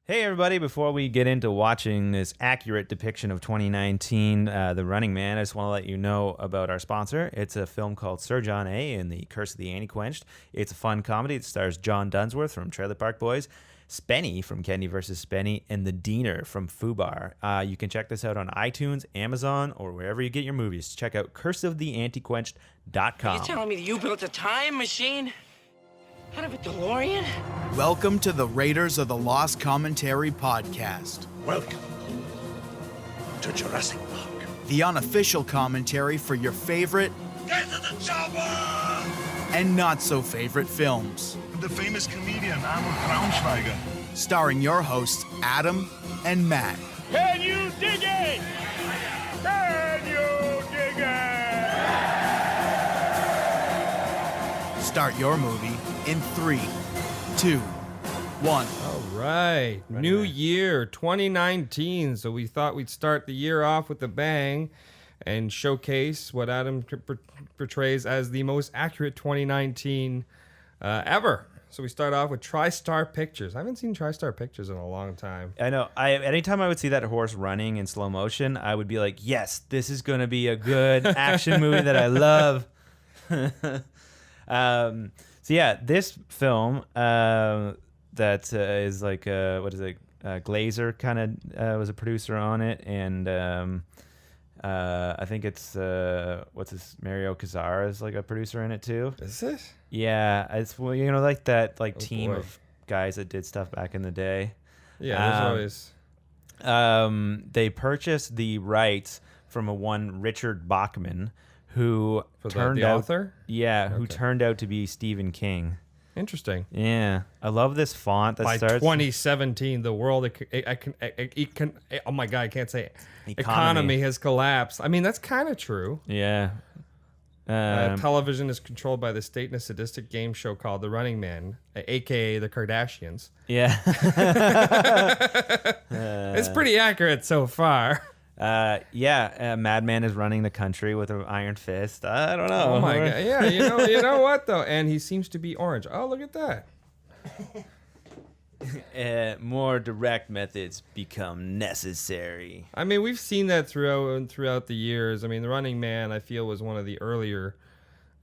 Hey everybody, before we get into watching this accurate depiction of 2019, The Running Man, I just want to let you know about our sponsor. It's a film called Sir John A. and the Curse of the Anti-Quenched. It's a fun comedy. It stars John Dunsworth from Trailer Park Boys, Spenny from Kenny vs. Spenny, and the Diener from Fubar. You can check this out on iTunes, Amazon, or wherever you get your movies. Check out curseoftheantiquenched.com. Are you telling me that you built a time machine? Out of a DeLorean? Welcome to the Raiders of the Lost Commentary podcast. Welcome to Jurassic Park. The unofficial commentary for your favorite Get to the chopper! and not so favorite films. The famous comedian Arnold Schwarzenegger. Starring your hosts Adam and Matt. Can you dig it? Can you dig it? Start your movie in 3, 2, 1. All right. New year, 2019. So we thought we'd start the year off with a bang and showcase what Adam portrays as the most accurate 2019 ever. So we start off with TriStar Pictures. I haven't seen TriStar Pictures in a long time. I know. Anytime I would see that horse running in slow motion, I wowould be like, yes, this is going to be a good action movie that I love. So yeah, this film that is like what is it? Glazer kind of was a producer on it, and I think it's Mario Casar is like a producer in it too. Is it? Yeah, it's like that team boy. of guys that did stuff back in the day. Yeah, there's always... They purchased the rights from one Richard Bachman, who For turned the out, author? yeah, who Okay. turned out to be Stephen King. Interesting. Yeah, I love this font that By starts 2017, the world, oh my God, I can't say it. Economy has collapsed. I mean, that's kind of true. Yeah. Television is controlled by the state in a sadistic game show called The Running Man, a.k.a. The Kardashians. Yeah. It's pretty accurate so far. Madman is running the country with an iron fist. I don't know. Oh my God. Yeah, you know what though? And he seems to be orange. Oh, look at that. More direct methods become necessary. I mean, we've seen that throughout the years. I mean, The Running Man, I feel, was one of the earlier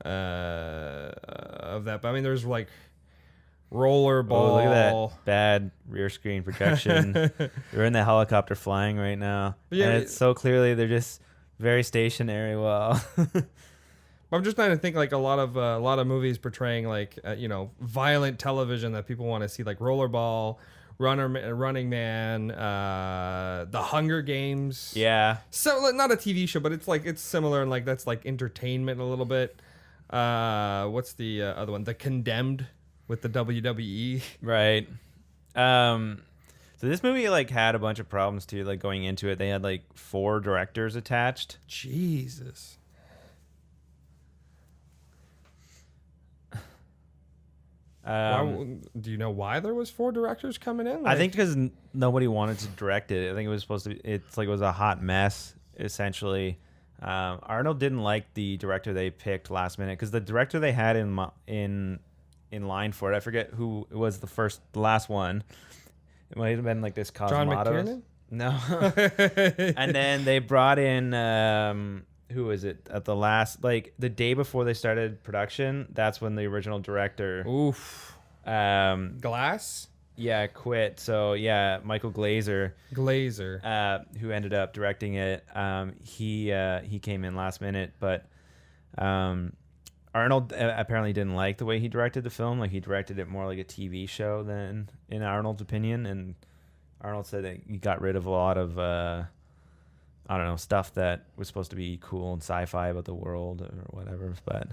of that. But I mean, there's like rollerball. Oh, look at that bad rear screen projection. They're in the helicopter flying right now. Yeah, and it's so clearly they're just very stationary. Well, I'm just trying to think like a lot of movies portraying like violent television that people want to see, like Rollerball, Running Man, The Hunger Games. yeah. So not a TV show, but it's similar and like that's like entertainment a little bit. What's the other one? The Condemned with the WWE. Right. So this movie had a bunch of problems too. Like going into it, they had 4 directors attached. Jesus. Do you know why there was 4 directors coming in? I think because nobody wanted to direct it. I think it was supposed to be. It was a hot mess essentially. Arnold didn't like the director they picked last minute because the director they had in line for it, I forget who was the last one. It might have been this Cosmatos. John McTiernan? No. And then they brought in who was it at the last, the day before they started production? That's when the original director Oof. Glass? Yeah, quit. So yeah, Michael Glazer, who ended up directing it, he came in last minute, but Arnold apparently didn't like the way he directed the film. He directed it more like a TV show than, in Arnold's opinion. And Arnold said that he got rid of a lot of, stuff that was supposed to be cool and sci-fi about the world or whatever. But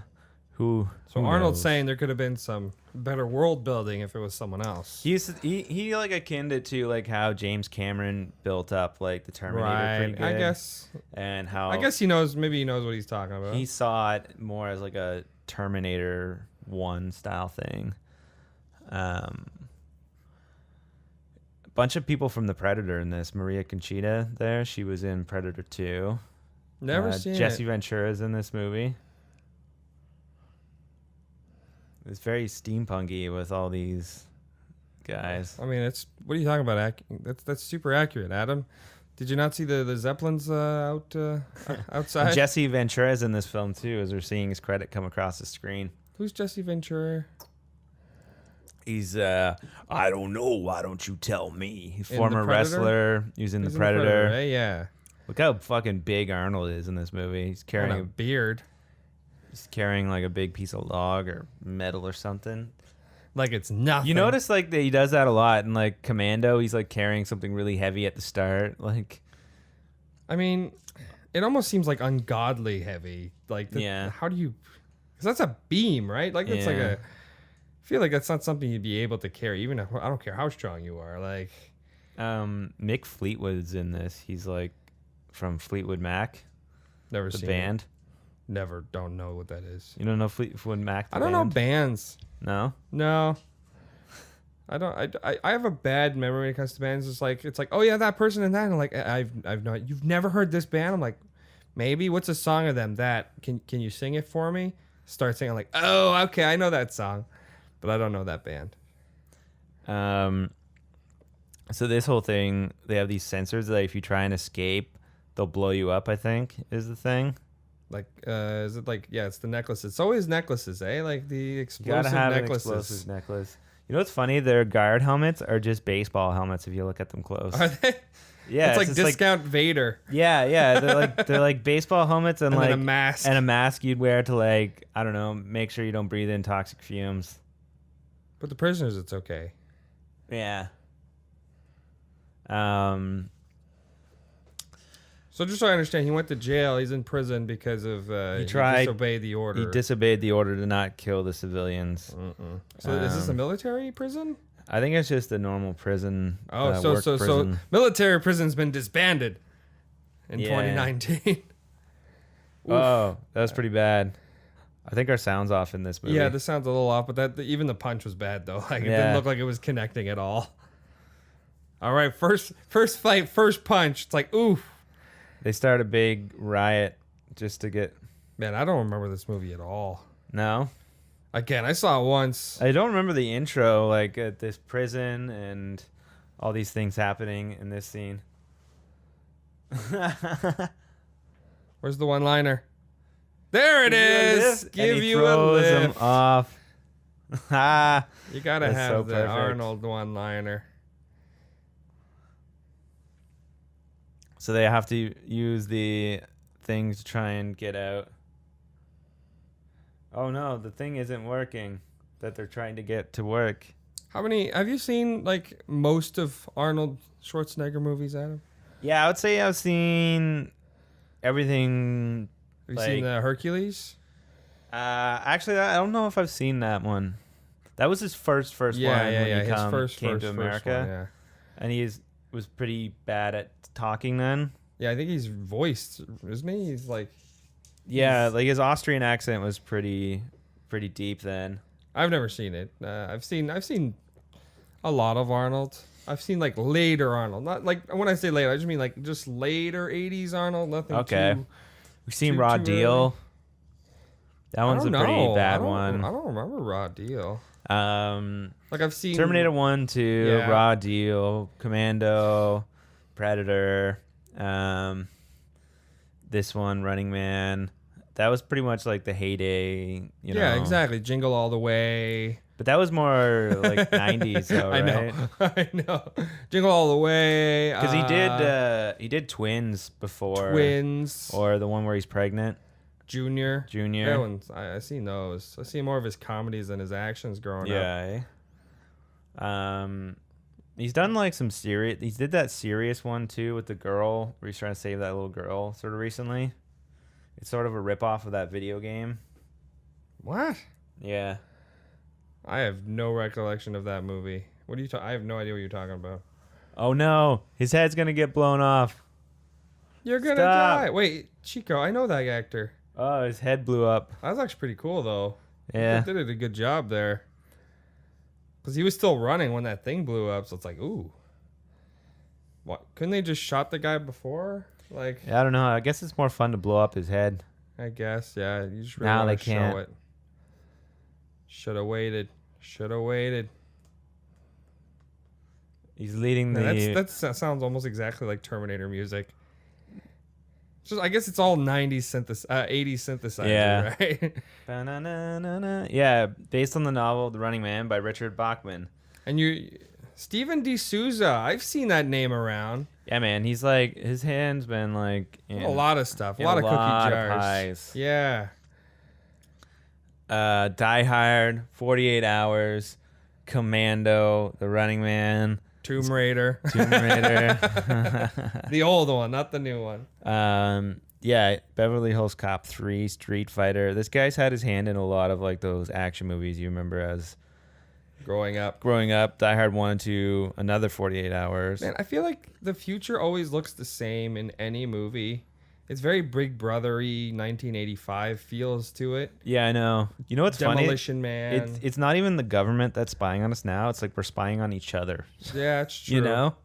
who Arnold's knows? saying there could have been some better world building if it was someone else. He akined it to how James Cameron built up the Terminator pretty good. I guess. And how he knows. Maybe he knows what he's talking about. he saw it more as a Terminator 1 style thing. A bunch of people from the Predator in this. Maria Conchita there. She was in Predator 2. Never seen Jesse it. Ventura's in this movie. It's very steampunky with all these guys. I mean, what are you talking about? That's super accurate, Adam. Did you not see the Zeppelins outside? Jesse Ventura is in this film too, as we're seeing his credit come across the screen. Who's Jesse Ventura? He's I don't know. Why don't you tell me? He's In former The Predator? wrestler. He's in He's the Predator. right? Yeah. Look how fucking big Arnold is in this movie. He's And carrying a beard. he's carrying like a big piece of log or metal or something. Like it's nothing. You notice like that he does that a lot in like Commando. He's like carrying something really heavy at the start. Like, I mean, it almost seems like ungodly heavy. Like, Yeah. How do you? Because that's a beam, right? Like it's like Yeah. I feel like that's not something you'd be able to carry, even if I don't care how strong you are. Like, Mick Fleetwood's in this. He's like from Fleetwood Mac, never the seen band. It. Never, don't know what that is. You don't know Fleetwood Mac? The I don't know band? bands. No. No. I don't. I have a bad memory when it comes to bands. It's like, oh yeah, that person and that. And I'm like, I've not. You've never heard this band? I'm like, maybe. What's a song of them? That can you sing it for me? Start singing. I'm like, oh, okay, I know that song, but I don't know that band. So this whole thing, they have these sensors that if you try and escape, they'll blow you up. I think is the thing. Like, is it like, yeah, it's the necklaces. It's always necklaces, eh? Like the You explosive gotta have necklaces. an explosive necklace. You know what's funny? Their guard helmets are just baseball helmets if you look at them close. Are they? Yeah, It's like just discount Vader. Yeah. They're like baseball helmets and And like then a mask. and a mask you'd wear to like I don't know, make sure you don't breathe in toxic fumes. But the prisoners, it's okay. Yeah. So just so I understand, he went to jail. He's in prison because of he disobeyed the order. He disobeyed the order to not kill the civilians. So is this a military prison? I think it's just a normal prison. Oh, work so prison. military prison's been disbanded in Yeah. 2019. Oh, that was pretty bad. I think our sound's off in this movie. Yeah, this sounds a little off, but even the punch was bad though. Like it didn't Yeah. look like it was connecting at all. All right, first fight, first punch. It's like, oof. They start a big riot just to get. Man, I don't remember this movie at all. No, Again, I saw it once. I don't remember the intro. Like at this prison and all these things happening in this scene. Where's the one-liner? There it is. Give you a throws lift. him off. Ha! You gotta That's have so the perfect. Arnold one-liner. So they have to use the thing to try and get out. Oh no, the thing isn't working that they're trying to get to work. How many have you seen? Like most of Arnold Schwarzenegger movies, Adam? Yeah, I would say I've seen everything. Have you seen Like- the Hercules? Actually, I don't know if I've seen that one. That was his first one when he came to America, one, yeah. and was pretty bad at talking then. Yeah, I think he's voiced, isn't he? He's like, Yeah, like his Austrian accent was pretty deep then. I've never seen it. I've seen a lot of Arnold. I've seen like later Arnold, not like when I say later, I just mean like just later '80s Arnold. Nothing. Okay. We've seen too- Raw too Deal. That I one's a don't pretty know. bad I one. don't remember Raw Deal. Um, Like I've seen Terminator 1, 2, Yeah. Raw Deal, Commando, Predator, this one, Running Man. That was pretty much like the heyday, you know. Yeah, exactly. Jingle All the Way. But that was more like 90s though, I right? know. I know. Jingle All the Way. Because he did Twins before. Twins. Or the one where he's pregnant. Junior. Junior. That one's, I seen those. I see more of his comedies than his actions growing up. Yeah. He's done like some serious. He did that serious one too with the girl where he's trying to save that little girl sort of recently. It's sort of a ripoff of that video game. What? Yeah. I have no recollection of that movie. What are you I have no idea what you're talking about. Oh no, his head's gonna get blown off. You're gonna Stop. die. Wait, Chico, I know that actor. Oh, his head blew up. That was actually pretty cool though. Yeah. They did a good job there. Because he was still running when that thing blew up, so it's like, ooh. What? Couldn't they just shot the guy before? Like, Yeah, I don't know. I guess it's more fun to blow up his head. I guess, yeah. You just really Now want they to show can't. it. Should have waited. Should have waited. He's leading the. That sounds almost exactly like Terminator music. Just, I guess it's all 80s synthesizer, Yeah. right? Ba-na-na-na-na. Yeah, based on the novel The Running Man by Richard Bachman. And Stephen D'Souza, I've seen that name around. Yeah, man, he's like, his hand's been like in A lot of stuff, a in lot of cookie lot of jars. pies. Yeah. Die Hard, 48 Hours, Commando, The Running Man, Tomb Raider. Tomb Raider. The old one, not the new one. Yeah, Beverly Hills Cop 3, Street Fighter. This guy's had his hand in a lot of like those action movies you remember as Growing up. Die Hard 1 and 2, another 48 Hours. Man, I feel like the future always looks the same in any movie. It's very Big Brother-y, 1985 feels to it. Yeah, I know. You know what's funny? Demolition Man. It's not even the government that's spying on us now. It's like we're spying on each other. Yeah, it's true. You know?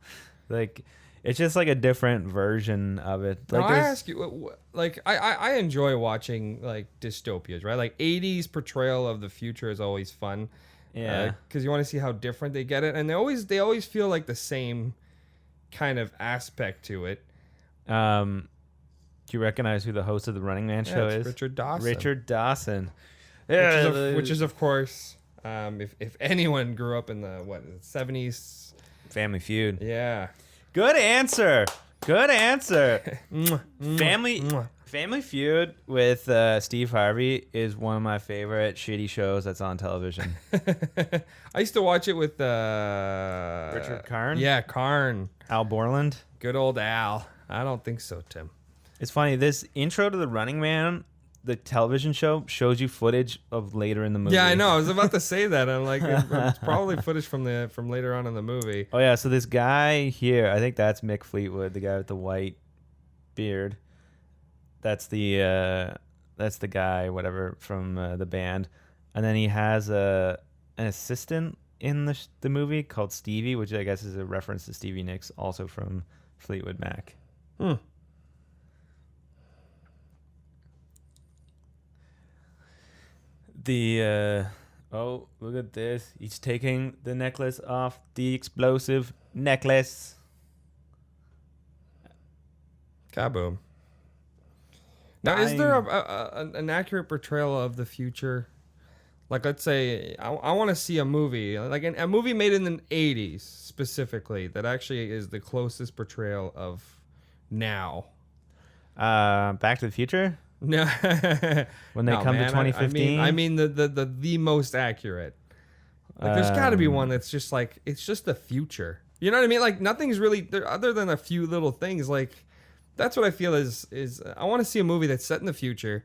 Like, it's just like a different version of it. Now, Like, I there's- ask you, like, I enjoy watching, like, dystopias, right? Like, 80s portrayal of the future is always fun. Yeah. Because you want to see how different they get it. And they always feel like the same kind of aspect to it. Do you recognize who the host of the Running Man show it's is? Richard Dawson. Richard Dawson. Which is of course, if anyone grew up in the 70s. Family Feud. Yeah. Good answer. Family Feud with Steve Harvey is one of my favorite shitty shows that's on television. I used to watch it with Richard Karn? Yeah, Karn. Al Borland. Good old Al. I don't think so, Tim. It's funny. This intro to the Running Man, the television show, shows you footage of later in the movie. Yeah, I know. I was about to say that. I'm like, it's probably footage from later on in the movie. Oh yeah. So this guy here, I think that's Mick Fleetwood, the guy with the white beard. That's the guy, whatever, from the band, and then he has an assistant in the movie called Stevie, which I guess is a reference to Stevie Nicks, also from Fleetwood Mac. Oh, look at this! He's taking the necklace off, the explosive necklace. Kaboom. Now, is there an accurate portrayal of the future? Like, let's say I want to see a movie, like a movie made in the 80s specifically, that actually is the closest portrayal of now. Back to the Future? No, When they come to 2015? I mean the most accurate. Like, there's got to be one that's just like, it's just the future. You know what I mean? Like, nothing's really there other than a few little things. Like, that's what I feel is I want to see a movie that's set in the future,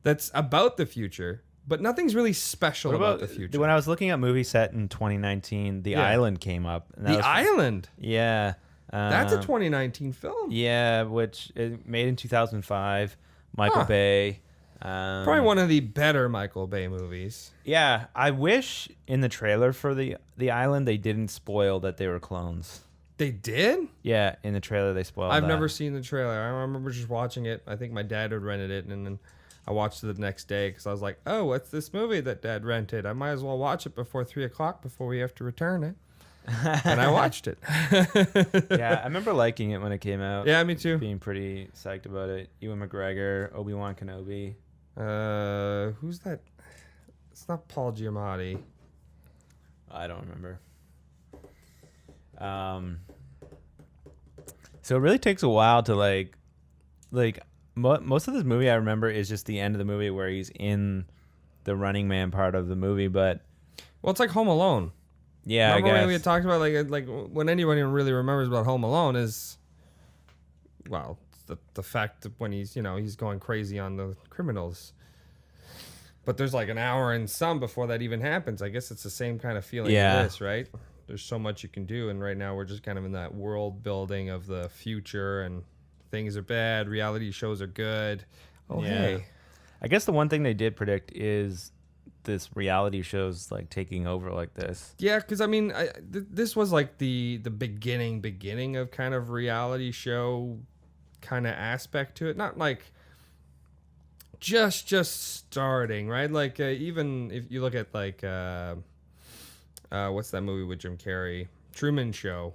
that's about the future, but nothing's really special about the future. When I was looking at movies set in 2019, The Island came up. And that was Island. Yeah. That's a 2019 film. Yeah, which it made in 2005. Michael Bay. Probably one of the better Michael Bay movies. Yeah, I wish in the trailer for the Island they didn't spoil that they were clones. They did? Yeah, in the trailer they spoiled I've that. never seen the trailer. I remember just watching it. I think my dad had rented it, and then I watched it the next day because I was like, oh, what's this movie that Dad rented? I might as well watch it before 3 o'clock before we have to return it. And I watched it. Yeah, I remember liking it when it came out. Yeah, me too. Being pretty psyched about it. Ewan McGregor, Obi-Wan Kenobi. Who's that? It's not Paul Giamatti. I don't remember. So it really takes a while to like most of this movie I remember is just the end of the movie where he's in the Running Man part of the movie, but Well, it's like Home Alone. yeah, Remember I guess. when we had talked about like when anybody really remembers about Home Alone is, well, the fact that when he's going crazy on the criminals. But there's like an hour and some before that even happens. I guess it's the same kind of feeling Yeah. as this, right? There's so much you can do, and right now we're just kind of in that world building of the future, and things are bad, reality shows are good. Oh, Yeah. hey. I guess the one thing they did predict is this reality show's like taking over like this. Yeah, because I mean, this was like the beginning of kind of reality show kind of aspect to it. Not like just starting, right? Like even if you look at like what's that movie with Jim Carrey? Truman Show.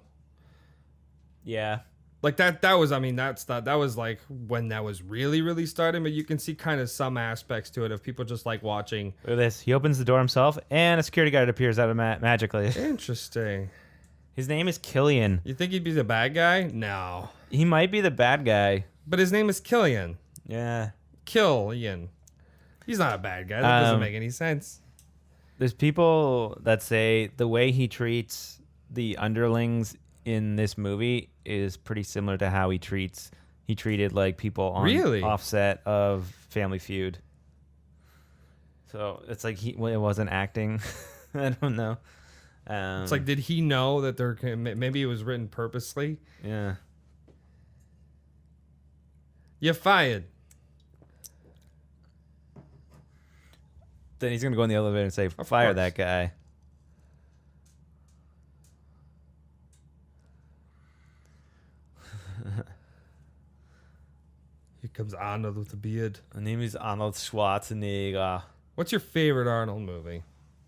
Yeah. Like that was, I mean, that was like when that was really, really starting, but you can see kind of some aspects to it of people just like watching. Look at this. He opens the door himself, and a security guard appears out of magically. Interesting. His name is Killian. You think he'd be the bad guy? No. He might be the bad guy. But his name is Killian. Yeah. Killian. He's not a bad guy. That doesn't make any sense. There's people that say the way he treats the underlings in this movie is pretty similar to how he treated like people on offset of Family Feud. So it's like it wasn't acting. I don't know. It's like, did he know that maybe it was written purposely? Yeah. You're fired. Then he's gonna go in the elevator and say, "Fire that guy." Here comes Arnold with the beard. My name is Arnold Schwarzenegger. What's your favorite Arnold movie?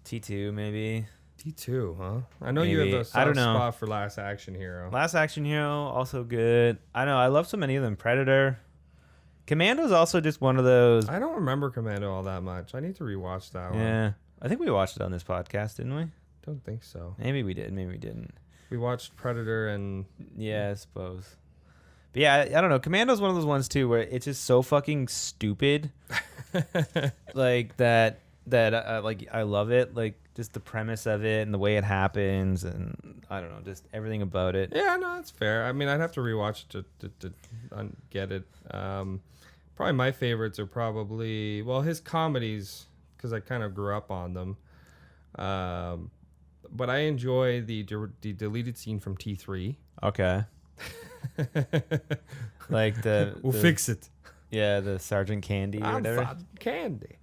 T2 maybe. T2, huh? I know Maybe. you have a I don't soft know. spot for Last Action Hero. Last Action Hero, also good. I know, I love so many of them. Predator. Commando's also just one of those. I don't remember Commando all that much. I need to rewatch that one. Yeah. I think we watched it on this podcast, didn't we? Don't think so. Maybe we did, maybe we didn't. We watched Predator and... Yeah, I suppose. But yeah, I don't know. Commando's one of those ones too where it's just so fucking stupid. Like that like I love it. Like just the premise of it and the way it happens, and I don't know, just everything about it. Yeah, no, that's fair. I mean, I'd have to rewatch it to get it. Probably my favorites are probably, well, his comedies, because I kind of grew up on them. But I enjoy the deleted scene from T3. Okay. Like We'll fix it. Yeah, the Sergeant Candy or whatever. Candy.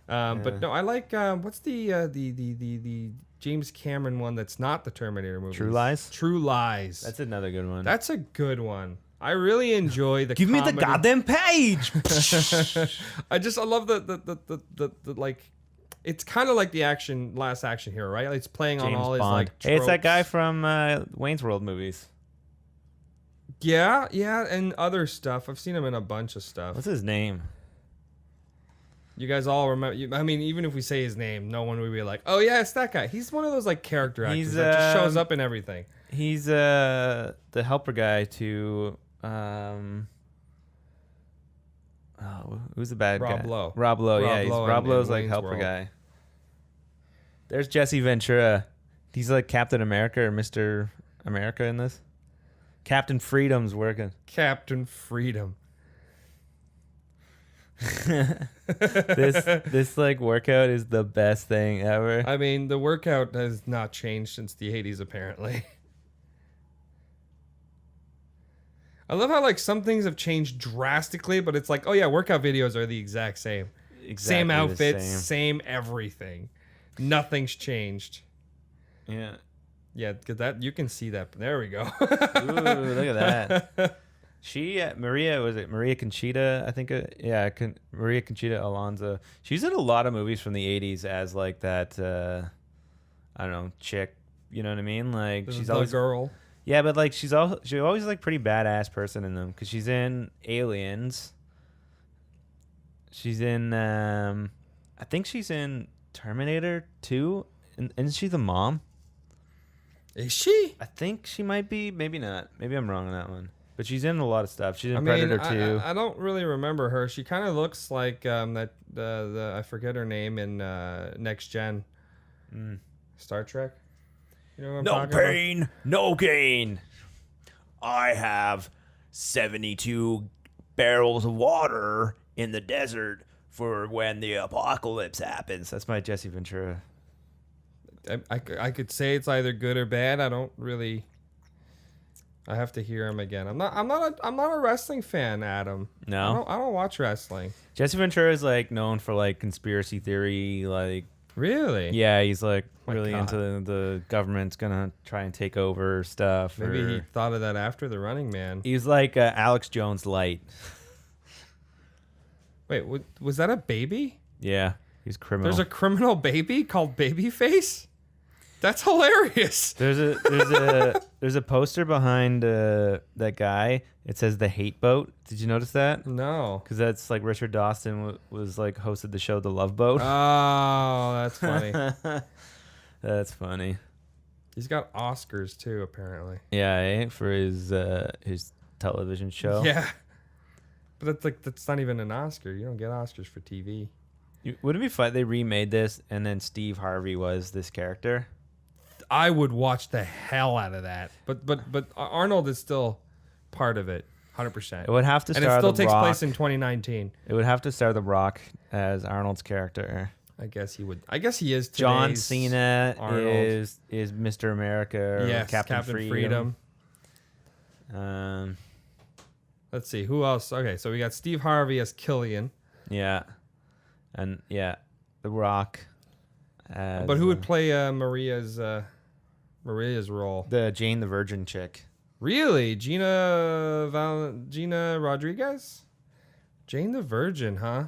But no, I like what's the James Cameron one that's not the Terminator movie? True Lies? True Lies. That's another good one. That's a good one. I really enjoy the. Give me the goddamn page. I love the like. It's kind of like the Last Action Hero, right? It's playing on all his like. Hey, it's that tropes. guy from Wayne's World movies. Yeah, and other stuff. I've seen him in a bunch of stuff. What's his name? You guys all remember? I mean, even if we say his name, no one would be like, "Oh yeah, it's that guy." He's one of those like character actors that just shows up in everything. He's the helper guy to who's the bad guy? Rob Lowe. Rob Lowe, yeah. Rob in Lowe's like Wayne's helper World. guy. There's Jesse Ventura. He's like Captain America or Mr. America in this. Captain Freedom's working. Captain Freedom. This like workout is the best thing ever. I mean, the workout has not changed since the 80s, apparently. I love how like some things have changed drastically, but it's like, oh yeah, workout videos are the exact same. Same outfits, same everything. Nothing's changed. Yeah. Yeah, because that you can see that. There we go. Ooh, look at that. Maria Conchita? I think, Maria Conchita Alonso. She's in a lot of movies from the 80s as like that, I don't know, chick. You know what I mean? Like she's always girl. Yeah, but like she's always like pretty badass person in them because she's in Aliens. She's in, I think she's in Terminator 2. Isn't she the mom? Is she? I think she might be. Maybe not. Maybe I'm wrong on that one. But she's in a lot of stuff. She's in Predator 2. I don't really remember her. She kind of looks like that the I forget her name in Next Gen. Star Trek. You know what I'm talking about? pain, no gain. I have 72 barrels of water in the desert for when the apocalypse happens. That's my Jesse Ventura. I could say it's either good or bad. I don't really. I have to hear him again. I'm not a wrestling fan, Adam. No? I don't watch wrestling. Jesse Ventura is like known for like conspiracy theory, like Really? yeah, he's like My really God. into the government's gonna try and take over stuff. Maybe or- he thought of that after The Running Man. He's like Alex Jones light. Wait, was that a baby? Yeah, he's criminal. There's a criminal baby called Babyface? That's hilarious. There's a poster behind that guy. It says the Hate Boat. Did you notice that? No. Because that's like Richard Dawson was like hosted the show The Love Boat. Oh, that's funny. That's funny. He's got Oscars too, apparently. Yeah, for his television show. Yeah. But that's not even an Oscar. You don't get Oscars for TV. Wouldn't it be fun? They remade this, and then Steve Harvey was this character. I would watch the hell out of that. But Arnold is still part of it, 100%. It would have to star and it still The takes Rock. place in 2019. It would have to star The Rock as Arnold's character. I guess he would. I guess he is. John today's Cena Arnold. is Mr. America. Or Yes, Captain Freedom. Let's see who else. Okay, so we got Steve Harvey as Killian. Yeah, and The Rock. But who would play Maria's role? the Jane the Virgin chick? Really, Gina Rodriguez? Jane the Virgin, huh?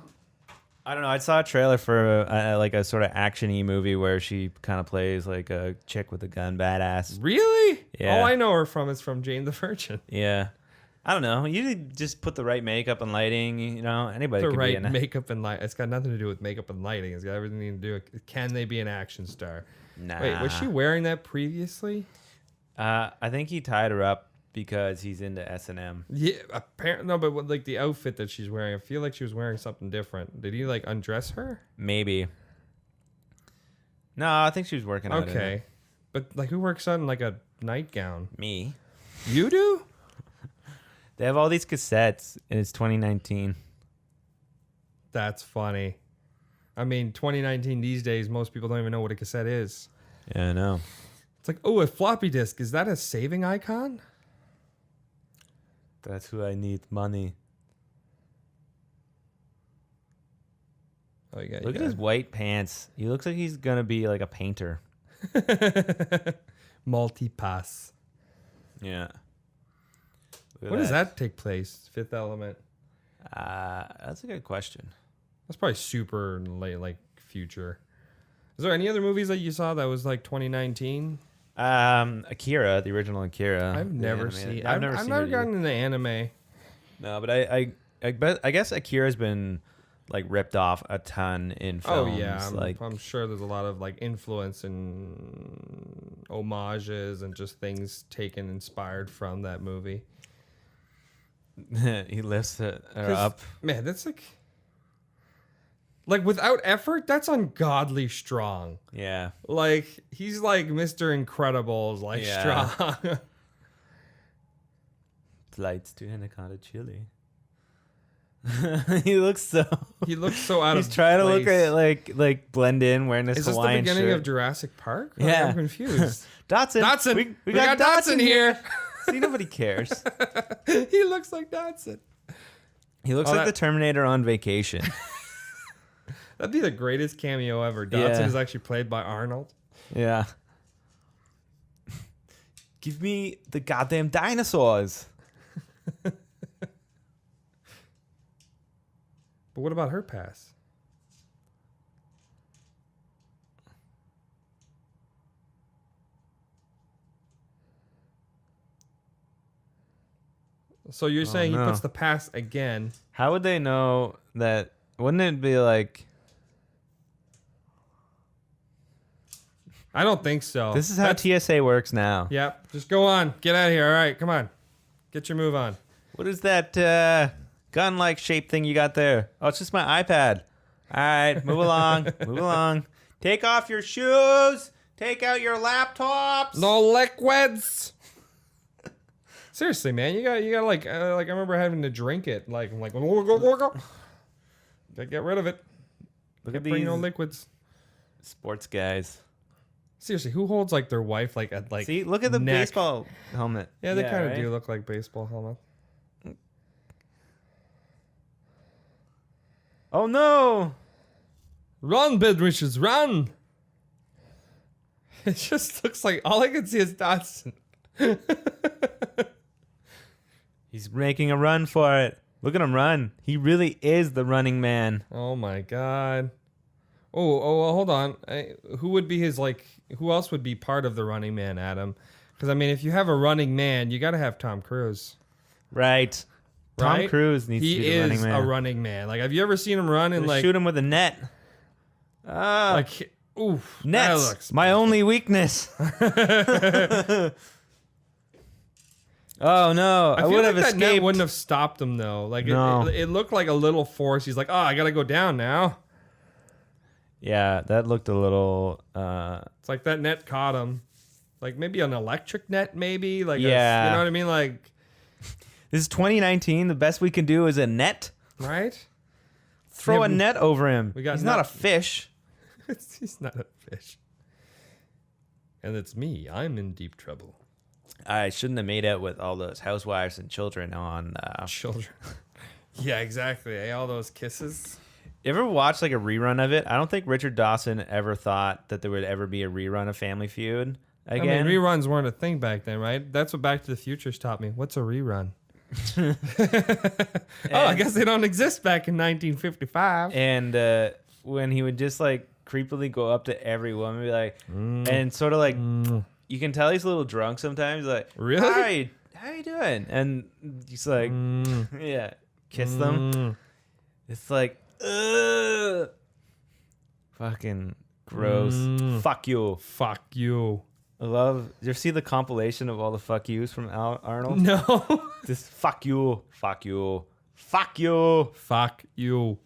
I don't know. I saw a trailer for like a sort of action-y movie where she kind of plays like a chick with a gun, badass. Really? Yeah. All I know her from is from Jane the Virgin. Yeah. I don't know. You just put the right makeup and lighting. You know, anybody The could be right in it. makeup and light. It's got nothing to do with makeup and lighting. It's got everything to do with can they be an action star? Nah. Wait, was she wearing that previously? I think he tied her up because he's into S&M. Yeah, apparently no, but like the outfit that she's wearing, I feel like she was wearing something different. Did he like undress her? Maybe. No, I think she was working out in Okay, it. but like who works on like a nightgown? Me. You do? They have all these cassettes, and it's 2019. That's funny. I mean, 2019 these days, most people don't even know what a cassette is. Yeah, I know. It's like, oh, a floppy disk. Is that a saving icon? That's who I need. Money. Oh, yeah. Look at his white pants. He looks like he's gonna be like a painter. Multi-pass. Yeah. When does that take place? Fifth Element. That's a good question. That's probably super late, like future. Is there any other movies that you saw that was like 2019? Akira, the original Akira. I've the never animated. seen. I've never I've seen never it either. gotten into anime. No, but I guess Akira's been like ripped off a ton in Oh films. yeah, like I'm sure there's a lot of like influence and homages and just things taken inspired from that movie. he lifts her 'Cause, up. Man, that's like without effort, that's ungodly strong. Yeah. Like he's like Mr. Incredible's like Yeah. strong. Flights to Anaconda, Chile. He looks so He looks so out of He's trying to look place. at like blend in wearing this Is this the Hawaiian beginning shirt. of Jurassic Park? Yeah. I'm confused. Dotson. Dotson. We got Dotson here. See, nobody cares. He looks like Dotson. He looks Oh, like that- the Terminator on vacation. That'd be the greatest cameo ever. Dotson Yeah. is actually played by Arnold. Yeah. Give me the goddamn dinosaurs. But what about her pass? So you're saying no. he puts the pass again. How would they know that? Wouldn't it be like, I don't think so. this is how TSA works now? Yep. Just go on. Get out of here. All right. Come on. Get your move on. What is that gun-like shaped thing you got there? Oh, it's just my iPad. All right, move along. Move along. Take off your shoes. Take out your laptops. No liquids. Seriously, man, you got like I remember having to drink it. Like I'm like, gotta get rid of it. Look at Bring these no liquids. sports guys. Seriously, who holds like their wife like at like? See, look at the neck? baseball helmet. Yeah, they kind of right? do look like baseball helmet. Oh no! Run, Bedrishes, run! It just looks like all I can see is Dotson. He's making a run for it. Look at him run. He really is the running man. Oh my god. Well, hold on. Who would be his, like, who else would be part of the Running Man, Adam? Because, I mean, if you have a running man, you got to have Tom Cruise. Right. Tom Right? Cruise needs to be the running man. He is a running man. Like, have you ever seen him run and, like... shoot him with a net. Like, oof. Nets. That looks My only weakness. Oh, no. I feel would like have that net escaped. wouldn't have stopped him, though. Like, No. it looked like a little force. He's like, oh, I got to go down now. Yeah, that looked a little... It's like that net caught him. Like, maybe an electric net, maybe? Like, Yeah. you know what I mean? Like... This is 2019. The best we can do is a net. Right? Throw Yeah, a net over him. we got He's not a net- fish. He's not a fish. And it's me. I'm in deep trouble. I shouldn't have made out with all those housewives and children on... Children. Yeah, exactly. Eh? All those kisses. You ever watch like a rerun of it? I don't think Richard Dawson ever thought that there would ever be a rerun of Family Feud again. I mean, reruns weren't a thing back then, right? That's what Back to the Future's taught me. What's a rerun? I guess they don't exist back in 1955. And when he would just like creepily go up to every woman and be like, and sort of like, you can tell he's a little drunk sometimes. Like, Really? Hi, how you doing? And he's like, yeah, kiss them. It's like, ugh. Fucking gross. Fuck you. Fuck you. I love. Did you ever see the compilation of all the fuck yous from Arnold? No. Just fuck you, fuck you, fuck you. Fuck you.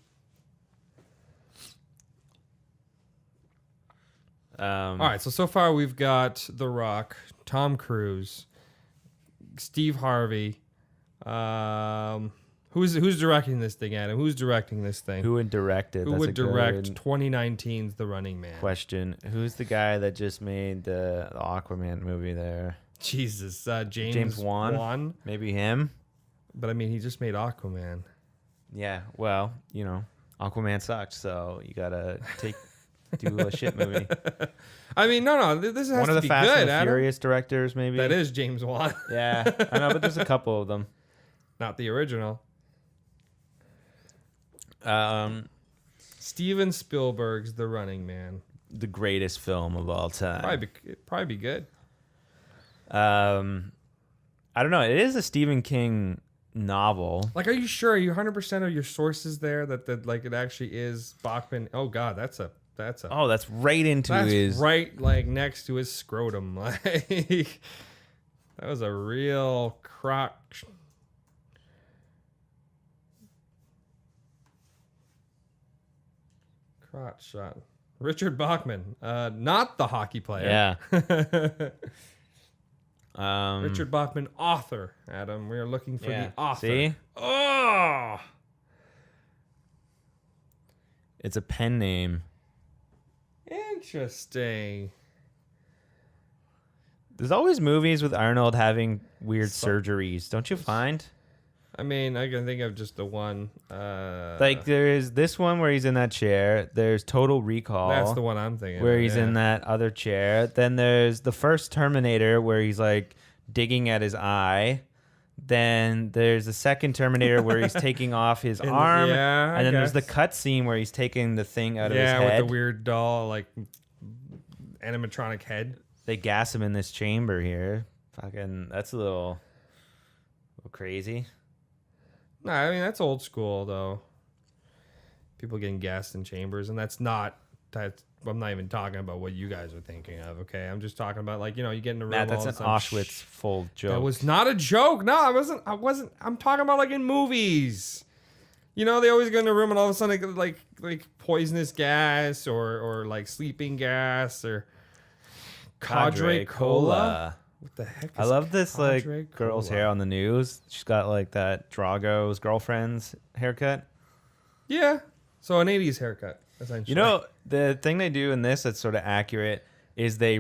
All right, so far we've got The Rock, Tom Cruise, Steve Harvey. Who's directing this thing, Adam? Who's directing this thing? Who would direct it? Who That's would a direct good 2019's The Running Man? question. Who's the guy that just made the Aquaman movie there? Jesus, James Wan? Maybe him? But I mean, he just made Aquaman. Yeah, well, you know, Aquaman sucked, so you gotta do a shit movie. I mean, no, this has One to of the be Fast good, and the Adam. Furious directors, maybe? That is James Wan. Yeah, I know, but there's a couple of them. Not the original. Steven Spielberg's The Running Man. The greatest film of all time. Probably be good. I don't know. It is a Stephen King novel. Like, are you sure? Are you 100% of your sources there that like it actually is Bachman? Oh God, that's Oh, that's right into that's his right like next to his scrotum. Like that was a real crotch. Crotch shot. Richard Bachman, not the hockey player. Yeah. Richard Bachman, author. Adam, we are looking for Yeah. the author. See? Oh, It's a pen name. interesting. There's always movies with Arnold having weird surgeries, don't you find? I mean, I can think of just the one. Like there's this one where he's in that chair. There's Total Recall. That's the one I'm thinking. where of, he's yeah. in that other chair. Then there's the first Terminator where he's like digging at his eye. Then there's the second Terminator where he's taking off his arm. yeah, I and then there's the guess. cut scene where he's taking the thing out of his Yeah, head. with the weird doll, like animatronic head. They gas him in this chamber here. Fucking, that's a little crazy. No, I mean that's old school though. People getting gassed in chambers, and that's not. I'm not even talking about what you guys are thinking of. Okay, I'm just talking about like you get in a room. Matt, that's all an of a sudden, Auschwitz full joke. That was not a joke. No, I wasn't. I'm talking about like in movies. They always go in a room and all of a sudden they get, like poisonous gas or like sleeping gas or Cadre Cola. What the heck? Is I love this Cadre like girl's Cola? hair on the news. She's got like that Drago's girlfriend's haircut. Yeah. So an 80s haircut, essentially. The thing they do in this that's sort of accurate is they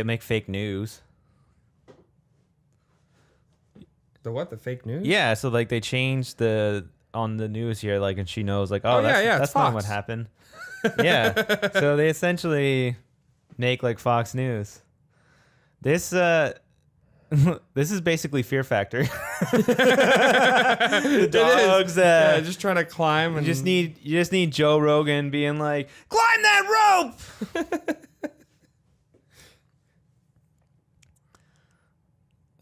make fake news. The what? The fake news? Yeah, so like they change on the news here, like, and she knows like, Oh, yeah, that's it's not Fox. what happened. Yeah, so they essentially make like Fox News. This this is basically Fear Factor. The dogs. Yeah, just trying to climb. And you just need Joe Rogan being like, climb that rope.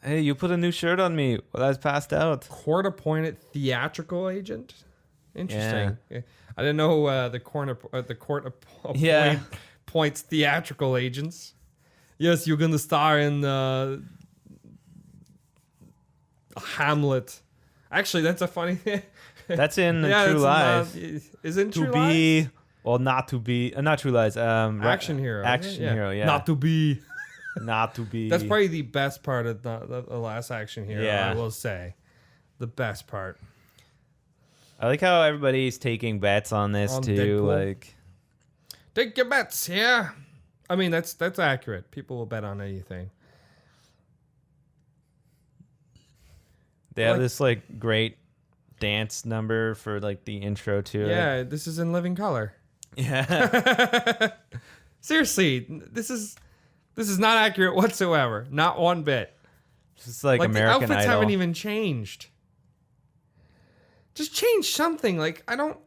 Hey, you put a new shirt on me. Well, I was passed out. Court-appointed theatrical agent. Interesting. Yeah. I didn't know the court appoints theatrical agents. Yes, you're gonna star in Hamlet. Actually, that's a funny thing. That's in True Lies. Is it in True To Lies? be, well, not to be, not True Lies. Action hero. Action hero, yeah. Not to be. Not to be. That's probably the best part of the last action hero, Yeah. I will say. The best part. I like how everybody's taking bets on this On too. Deadpool. Like, Take your bets, yeah. I mean, that's accurate. People will bet on anything. they have Like- this like great dance number for like the intro to it. Yeah, this is in living color. Yeah. Seriously, this is not accurate whatsoever. Not one bit. It's like Like American the outfits Idol. haven't even changed. Just change something. Like I don't.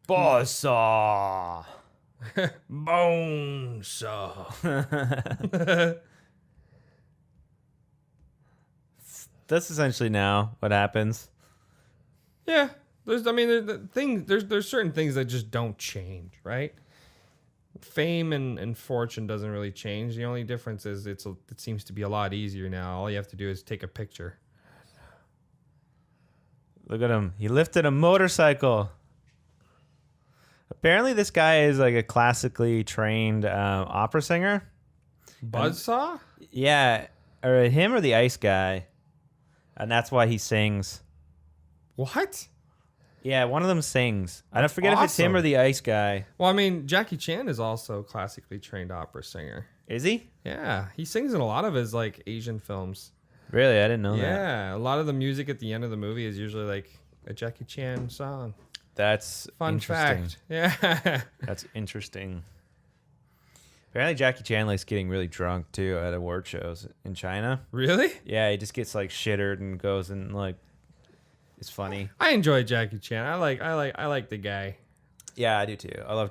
Bossa. Bone saw. That's essentially now what happens. Yeah, there's certain things that just don't change, right? Fame and fortune doesn't really change. The only difference is it seems to be a lot easier now. All you have to do is take a picture. Look at him. He lifted a motorcycle. Apparently, this guy is like a classically trained opera singer. Buzzsaw? Yeah, or him or the ice guy. And that's why he sings. What? Yeah, one of them sings. I don't forget if it's him awesome. or the ice guy. Well, I mean, Jackie Chan is also a classically trained opera singer. Is he? Yeah, he sings in a lot of his like Asian films. Really? I didn't know that. Yeah, a lot of the music at the end of the movie is usually like a Jackie Chan song. That's Fun interesting. fact. Yeah. That's interesting. Apparently, Jackie Chan likes getting really drunk too at award shows in China. Really? Yeah, he just gets like shittered and goes and like, it's funny. I enjoy Jackie Chan. I like the guy. Yeah, I do too. I love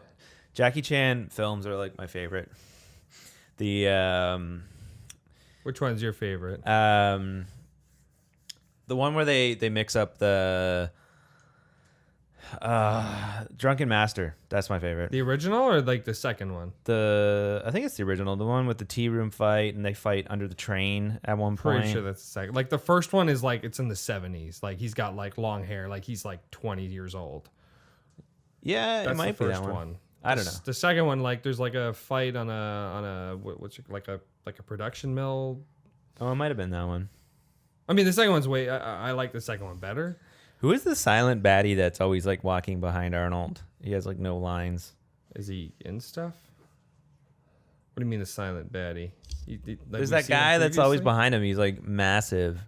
Jackie Chan films are like my favorite. The Which one's your favorite? the one where they mix up the Drunken Master. That's my favorite. The original or like the second one? I think it's the original, the one with the tea room fight and they fight under the train at one point. Pretty sure that's the second. Like the first one is like it's in the 70s. Like he's got like long hair. Like he's like 20 years old. Yeah, That's it might the be first that one. I don't know. The second one, like there's like a fight on a like a production mill. Oh, it might have been that one. I mean, the second one's way. I like the second one better. Who is the silent baddie that's always like walking behind Arnold? He has like no lines. Is he in stuff? What do you mean the silent baddie? Like There's we've that seen him guy that's always previously? behind him. He's like massive.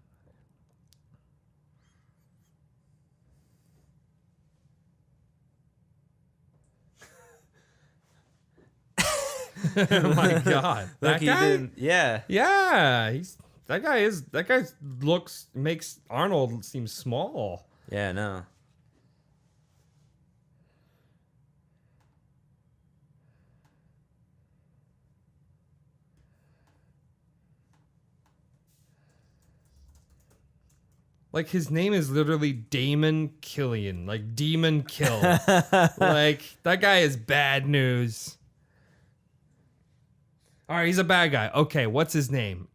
Oh my god, that Like he guy. didn't. Yeah. Yeah, that guy makes Arnold seem small. Yeah. No. Like his name is literally Damon Killian, like Demon Kill. Like that guy is bad news. All right, he's a bad guy. Okay, what's his name?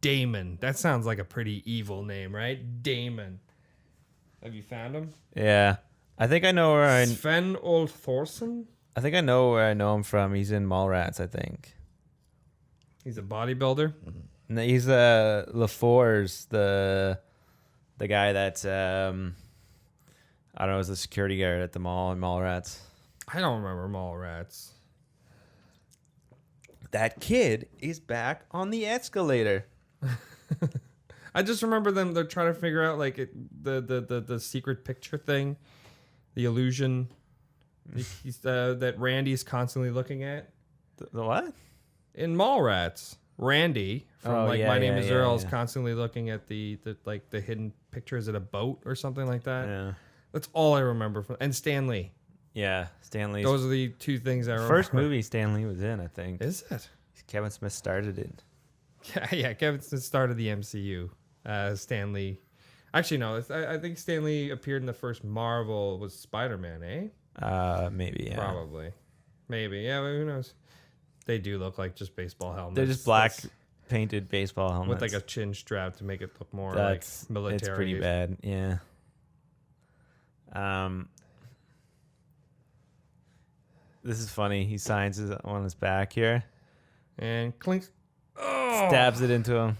Damon. That sounds like a pretty evil name, right? Damon. Have you found him? Yeah. I think I know where Sven Old Thorson? I think I know where I know him from. He's in Mallrats, I think. He's a bodybuilder. No, he's LaFours, the guy that's I don't know, is the security guard at the mall in Mallrats. I don't remember Mallrats. That kid is back on the escalator. I just remember them. They're trying to figure out like the secret picture thing, the illusion. That Randy's constantly looking at The what? in Mallrats. Randy from Oh, like yeah, My Name yeah, Is yeah, Earl is yeah. constantly looking at the hidden picture. Is it a boat or something like that? Yeah. That's all I remember from. And Stanley. Yeah. Stanley's Those are the two things I remember. first movie Stanley was in, I think. Is it? Kevin Smith started it. Yeah, Kevin Smith started the MCU. Stanley. Actually, no. I think Stanley appeared in the first Marvel was Spider-Man, eh? Maybe, yeah. Probably. Maybe. Yeah, who knows? They do look like just baseball helmets. They're just black That's- painted baseball helmets. with like a chin strap to make it look more That's like military. It's pretty bad, yeah. This is funny. He signs his on his back here, And clink. Oh! stabs it into him.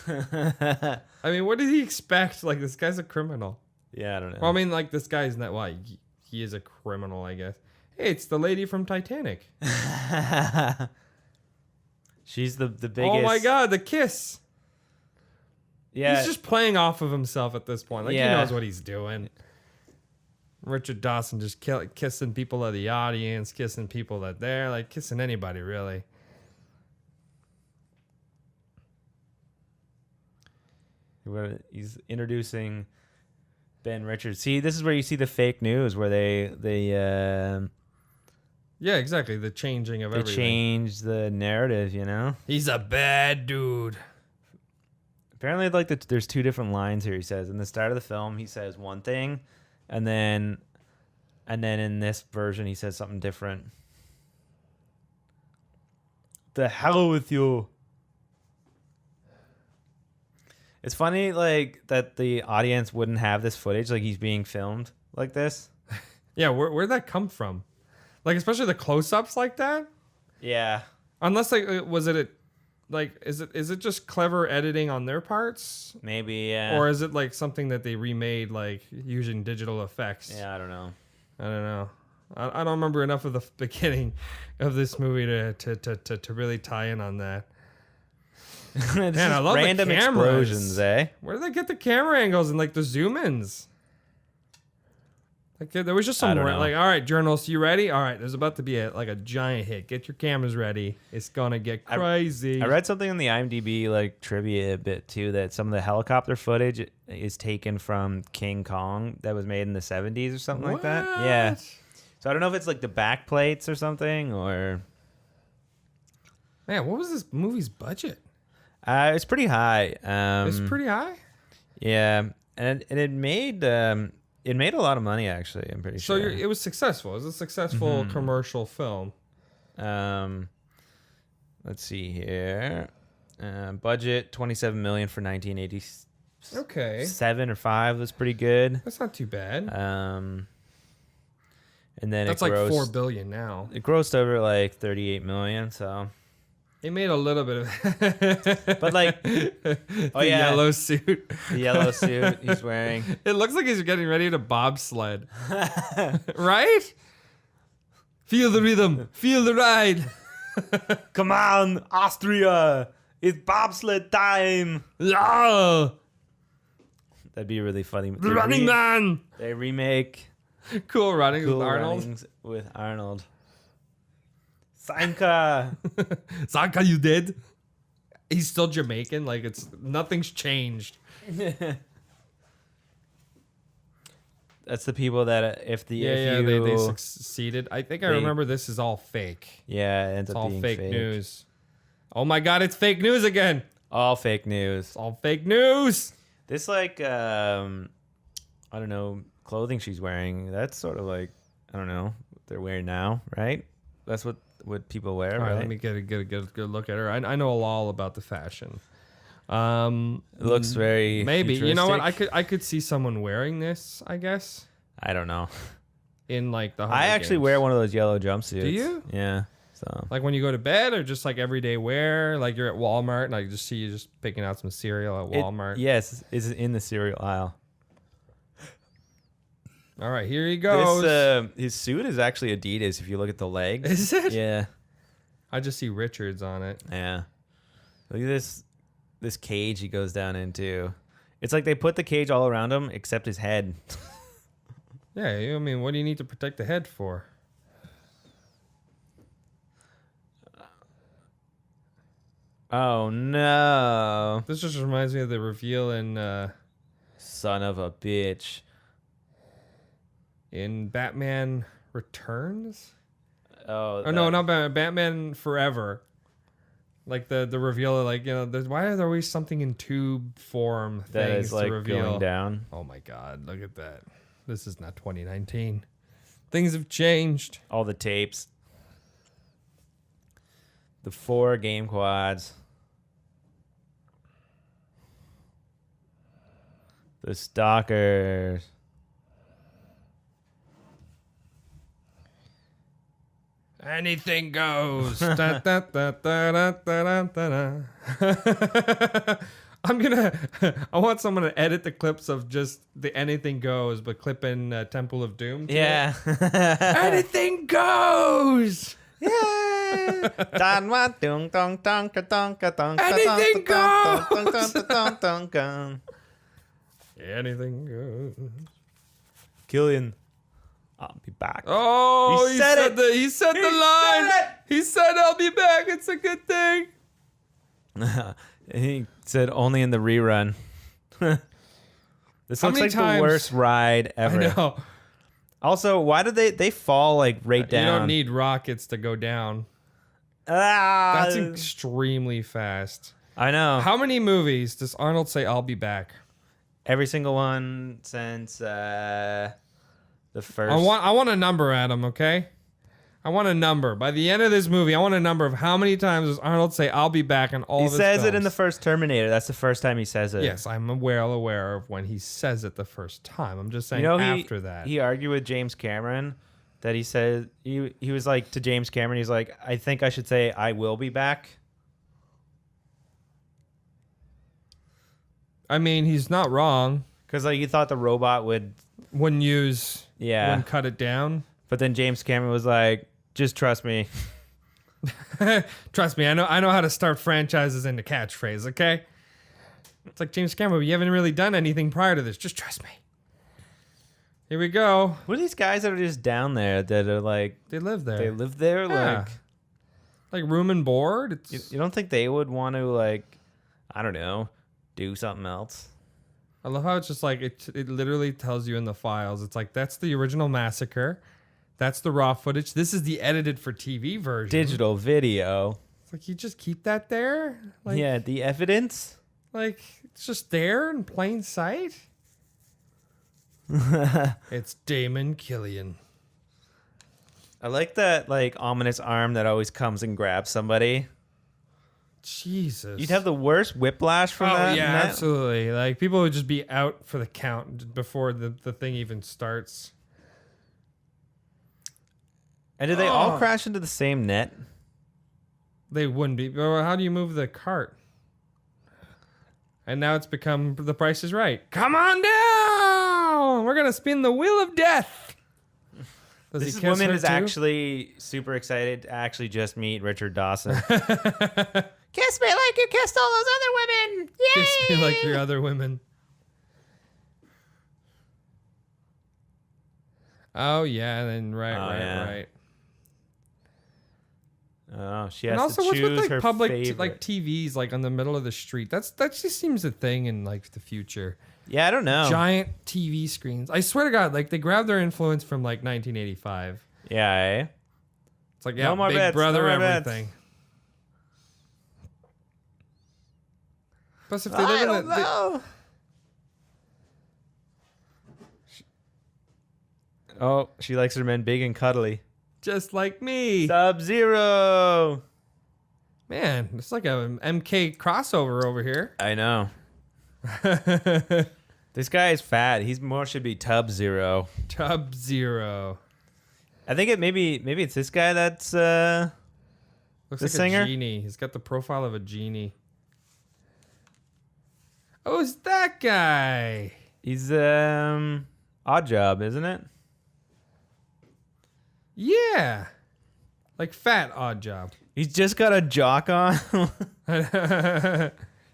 I mean, what did he expect? Like, this guy's a criminal. Yeah, I don't know. Well, I mean, like, this guy's not. Why? He is a criminal, I guess. Hey, it's the lady from Titanic. She's the biggest. Oh my God, the kiss. Yeah, He's just playing off of himself at this point. Like, Yeah. he knows what he's doing. Richard Dawson just kissing people at the audience, kissing people that there, like kissing anybody, really. He's introducing Ben Richards. See, this is where you see the fake news, where they Yeah, exactly. The changing of everything. change the narrative. You know. He's a bad dude. Apparently, there's two different lines here. He says in the start of the film, he says one thing, and then in this version, he says something different. The hell with you. It's funny, like, that the audience wouldn't have this footage, like he's being filmed like this. Yeah, where'd that come from? Like, especially the close-ups like that? Yeah. Unless, like, is it just clever editing on their parts? Maybe, yeah. Or is it, like, something that they remade, like, using digital effects? Yeah, I don't know. I don't know. I don't remember enough of the beginning of this movie to really tie in on that. Man, I love the random cameras. explosions, eh? Where do they get the camera angles and like the zoom-ins? Like there was just I some don't know. like, all right, journalists, you ready? All right, there's about to be a giant hit. Get your cameras ready. It's gonna get crazy. I read something in the IMDb like trivia a bit too, that some of the helicopter footage is taken from King Kong that was made in the 70s or something like that. Yeah. So I don't know if it's like the back plates or something, or Man, what was this movie's budget? it's pretty high. It's pretty high. Yeah, and it made a lot of money actually. I'm pretty So sure. it was successful. It was a successful commercial film. Let's see here. Budget $27 million for 1987 Okay, or 5 was pretty good. that's not too bad. And then That's it like grossed, $4 billion now. It grossed over like 38 million. So, It made a little bit of. but like, the yeah. yellow suit. the yellow suit he's wearing. It looks like he's getting ready to bobsled. Right? Feel the rhythm. Feel the ride. Come on, Austria! It's bobsled time. Yeah. That'd be really funny. The Running Man. They remake Cool running Cool with Arnold. Runnings with Arnold. Sanka. Zanka, you dead? He's still Jamaican. Like nothing's changed. That's the people that if They succeeded. I think I They- remember this is all fake. yeah, it ends It's up all being fake news. Oh my God, it's fake news again. All fake news. It's all fake news. This like I don't know, clothing she's wearing. That's sort of like I don't know what they're wearing now, right? That's what people wear, All right, right? let me get a good look at her. I know all about the fashion. It looks very Maybe you know what futuristic. I could see someone wearing this. I guess I don't know. in like the. I Hunger actually Games. wear one of those yellow jumpsuits. Do you? Yeah. So Like when you go to bed, or just like everyday wear. Like you're at Walmart, and I just see you just picking out some cereal at Walmart. Yes, it's in the cereal aisle. All right, here he goes. This his suit is actually Adidas. If you look at the leg, Is it? Yeah, I just see Richards on it. yeah. Look at this cage he goes down into. It's like they put the cage all around him except his head. Yeah, I mean, what do you need to protect the head for? Oh no. This just reminds me of the reveal Son of a bitch. in Batman Returns. Oh, Oh no, not Batman. Batman Forever. Like the reveal, like, you know, why are there always something in tube form that things is like to reveal? going down. Oh my God, look at that. This is not 2019. Things have changed. All the tapes. The 4 game quads. The stalkers. Anything goes. Da, da, da, da, da, da, da, da. I want someone to edit the clips of just the anything goes, but clip in Temple of Doom. Yeah. Anything goes. Yeah. Anything Anything goes. Killian, I'll be back. Oh, He said it. He said the line. He said, "I'll be back." It's a good thing. He said only in the rerun. This How looks many like times- the worst ride I ever. know. Also, why did they fall like right down? You don't need rockets to go down. Ah, That's extremely fast. I know. How many movies does Arnold say, "I'll be back"? Every single one since the first. I want a number, Adam, okay? I want a number. By the end of this movie, I want a number of how many times does Arnold say, "I'll be back" in all He of his says it in films. the first Terminator. That's the first time he says it. Yes, I'm well aware of when he says it the first time. I'm just saying You know, after that. he argued with James Cameron that he said he was like to James Cameron. He's like, I think I should say I will be back. I mean, he's not wrong. Because like you thought the robot would, Wouldn't use, yeah. wouldn't cut it down. But then James Cameron was like, just trust me. Trust me, I know how to start franchises into catchphrase, okay? It's like, James Cameron, you haven't really done anything prior to this. Just trust me. Here we go. What are these guys that are just down there that are like, They live there. they live there? Yeah. Like room and board. It's, You don't think they would want to like, I don't know, do something else? I love how it's just like, it literally tells you in the files. It's like, that's the original massacre. That's the raw footage. This is the edited for TV version. Digital video. It's like, you just keep that there? Like, Yeah, the evidence. Like, it's just there in plain sight. It's Damon Killian. I like that like ominous arm that always comes and grabs somebody. Jesus. You'd have the worst whiplash from Oh, that. yeah, and that- absolutely. Like, people would just be out for the count before the thing even starts. And did they all crash into the same net? They wouldn't be. Well, how do you move the cart? And now it's become The Price is Right. Come on down! We're going to spin the wheel of death. Does he This kiss woman her is too? actually super excited to actually just meet Richard Dawson. Kiss me like you kissed all those other women. Yay! Kiss me like your other women. Oh, yeah. Then right. Oh, she And has also, to what's choose with like her public favorite. like TVs like on the middle of the street? That just seems a thing in like the future. Yeah, I don't know. Giant TV screens. I swear to God, like they grabbed their influence from like 1985. Yeah, eh? It's like, yeah, No more Big bets, Brother, no more bets. everything. Plus, if they live in a, know. Oh, she likes her men big and cuddly. just like me, Sub-Zero. man, it's like a MK crossover over here. I know. This guy is fat. He's more should be Tub-Zero. Tub Zero I think it maybe it's this guy that's looks The like singer? a genie. He's got the profile of a genie. Oh, it's that guy. he's Odd Job, isn't it? Yeah, like fat Odd Job. He's just got a jock on.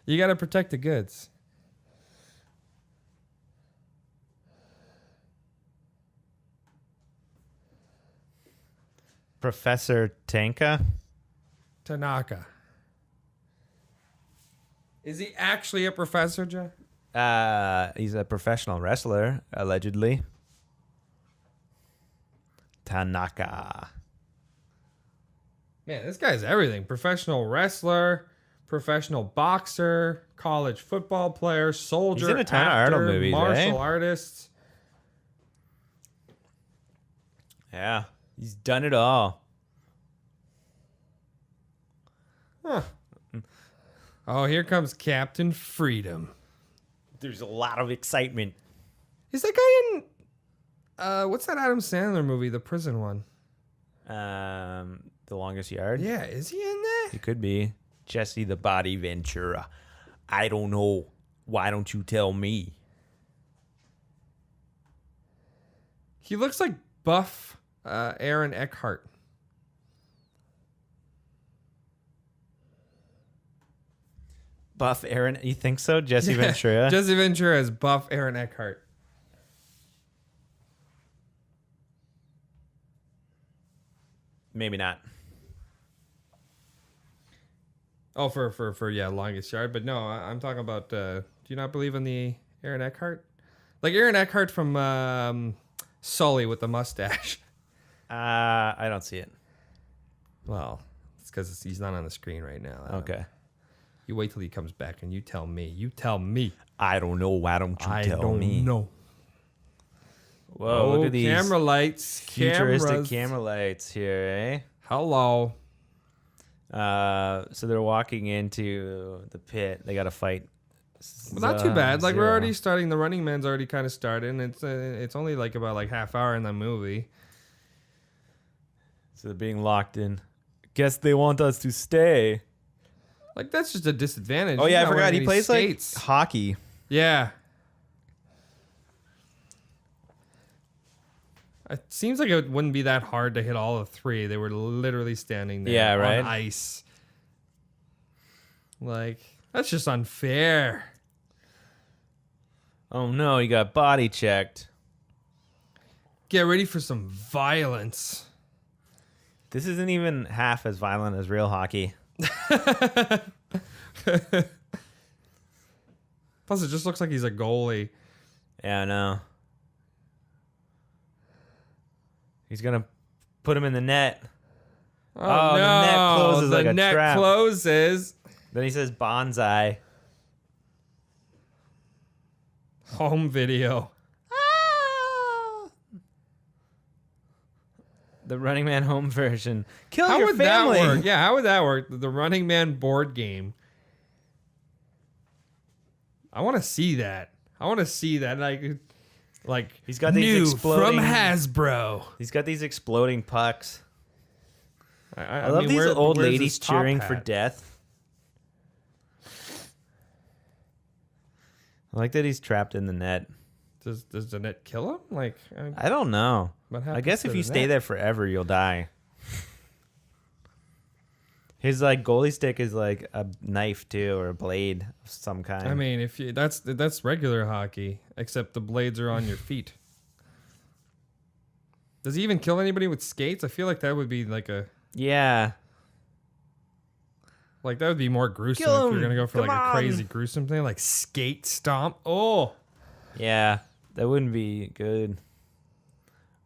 You got to protect the goods. Professor Tanka. Tanaka. Is he actually a professor, Joe? He's a professional wrestler, allegedly. Tanaka. Man, this guy's everything. Professional wrestler, professional boxer, college football player, soldier, He's in a ton of actor, Arnold movies, martial eh? artist. Yeah, he's done it all. Huh. Oh, here comes Captain Freedom. There's a lot of excitement. Is that guy in what's that Adam Sandler movie, the prison one? The Longest Yard? Yeah, is he in there? He could be. Jesse the Body Ventura. I don't know. Why don't you tell me? He looks like buff Aaron Eckhart. Buff Aaron, you think so? Jesse Ventura? Jesse Ventura is buff Aaron Eckhart. Maybe not. Oh, for Longest Yard. But no, I'm talking about, do you not believe in the Aaron Eckhart? Like Aaron Eckhart from Sully with the mustache. I don't see it. Well, it's because he's not on the screen right now. Okay. You wait till he comes back and you tell me. You tell me. I don't know. Why don't you I tell don't me? know. Whoa, look at these camera lights. futuristic Cameras. camera lights here, Hello. eh? So they're walking into the pit. They got to fight. Well, not too bad. Like we're Zero. already starting. The Running Man's already kind of started. And it's only like about like half hour in the movie. So they're being locked in. Guess they want us to stay. Like that's just a disadvantage. Oh He's yeah, I not forgot. wearing He any plays skates. like hockey. Yeah. It seems like it wouldn't be that hard to hit all of three. They were literally standing there Yeah, right? on ice. Like, that's just unfair. Oh no, he got body checked. Get ready for some violence. This isn't even half as violent as real hockey. Plus, it just looks like he's a goalie. Yeah, I know. He's gonna put him in the net. Oh, no. no. The net closes the like a net trap. closes. Then he says bonsai. Home video. The Running Man home version. Kill How your would family. that work? Yeah, how would that work? The Running Man board game. I want to see that. Like He's got these new exploding from Hasbro. He's got these exploding pucks. I love mean, these old where's ladies his top cheering hat? for death. I like that he's trapped in the net. Does the net kill him? Like, I don't know. What I happens guess to if the you stay net? there forever, you'll die. His like goalie stick is like a knife too, or a blade of some kind. I mean, if you that's regular hockey, except the blades are on your feet. Does he even kill anybody with skates? I feel like that would be like yeah. that would be more gruesome Kill if you're him. gonna go for Come like a on. crazy gruesome thing, like skate stomp. Oh, Yeah, that wouldn't be good.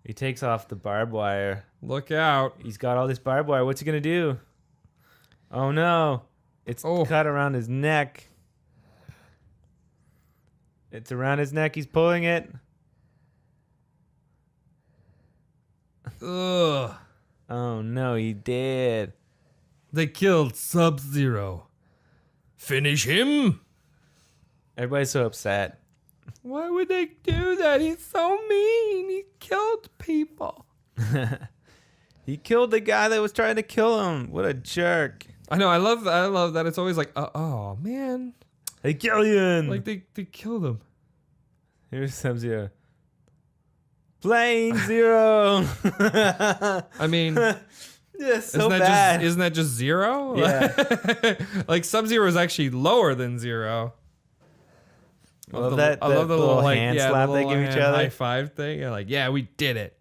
He takes off the barbed wire. look out! He's got all this barbed wire. What's he gonna do? Oh no. It's Oh. cut around his neck. It's around his neck. He's pulling it. Ugh! Oh no, he did. They killed Sub-Zero. Finish him! Everybody's so upset. Why would they do that? He's so mean. He killed people. He killed the guy that was trying to kill him. What a jerk. I know. I love that. It's always like, oh man, Hey, Gillian. like they killed him. Here's Sub-Zero. Plane Zero. I mean, Yeah, so isn't that bad. isn't that just zero? Yeah. Like Sub-Zero is actually lower than zero. I love that little hand slap they give each other. high five thing. Yeah, like, yeah, we did it.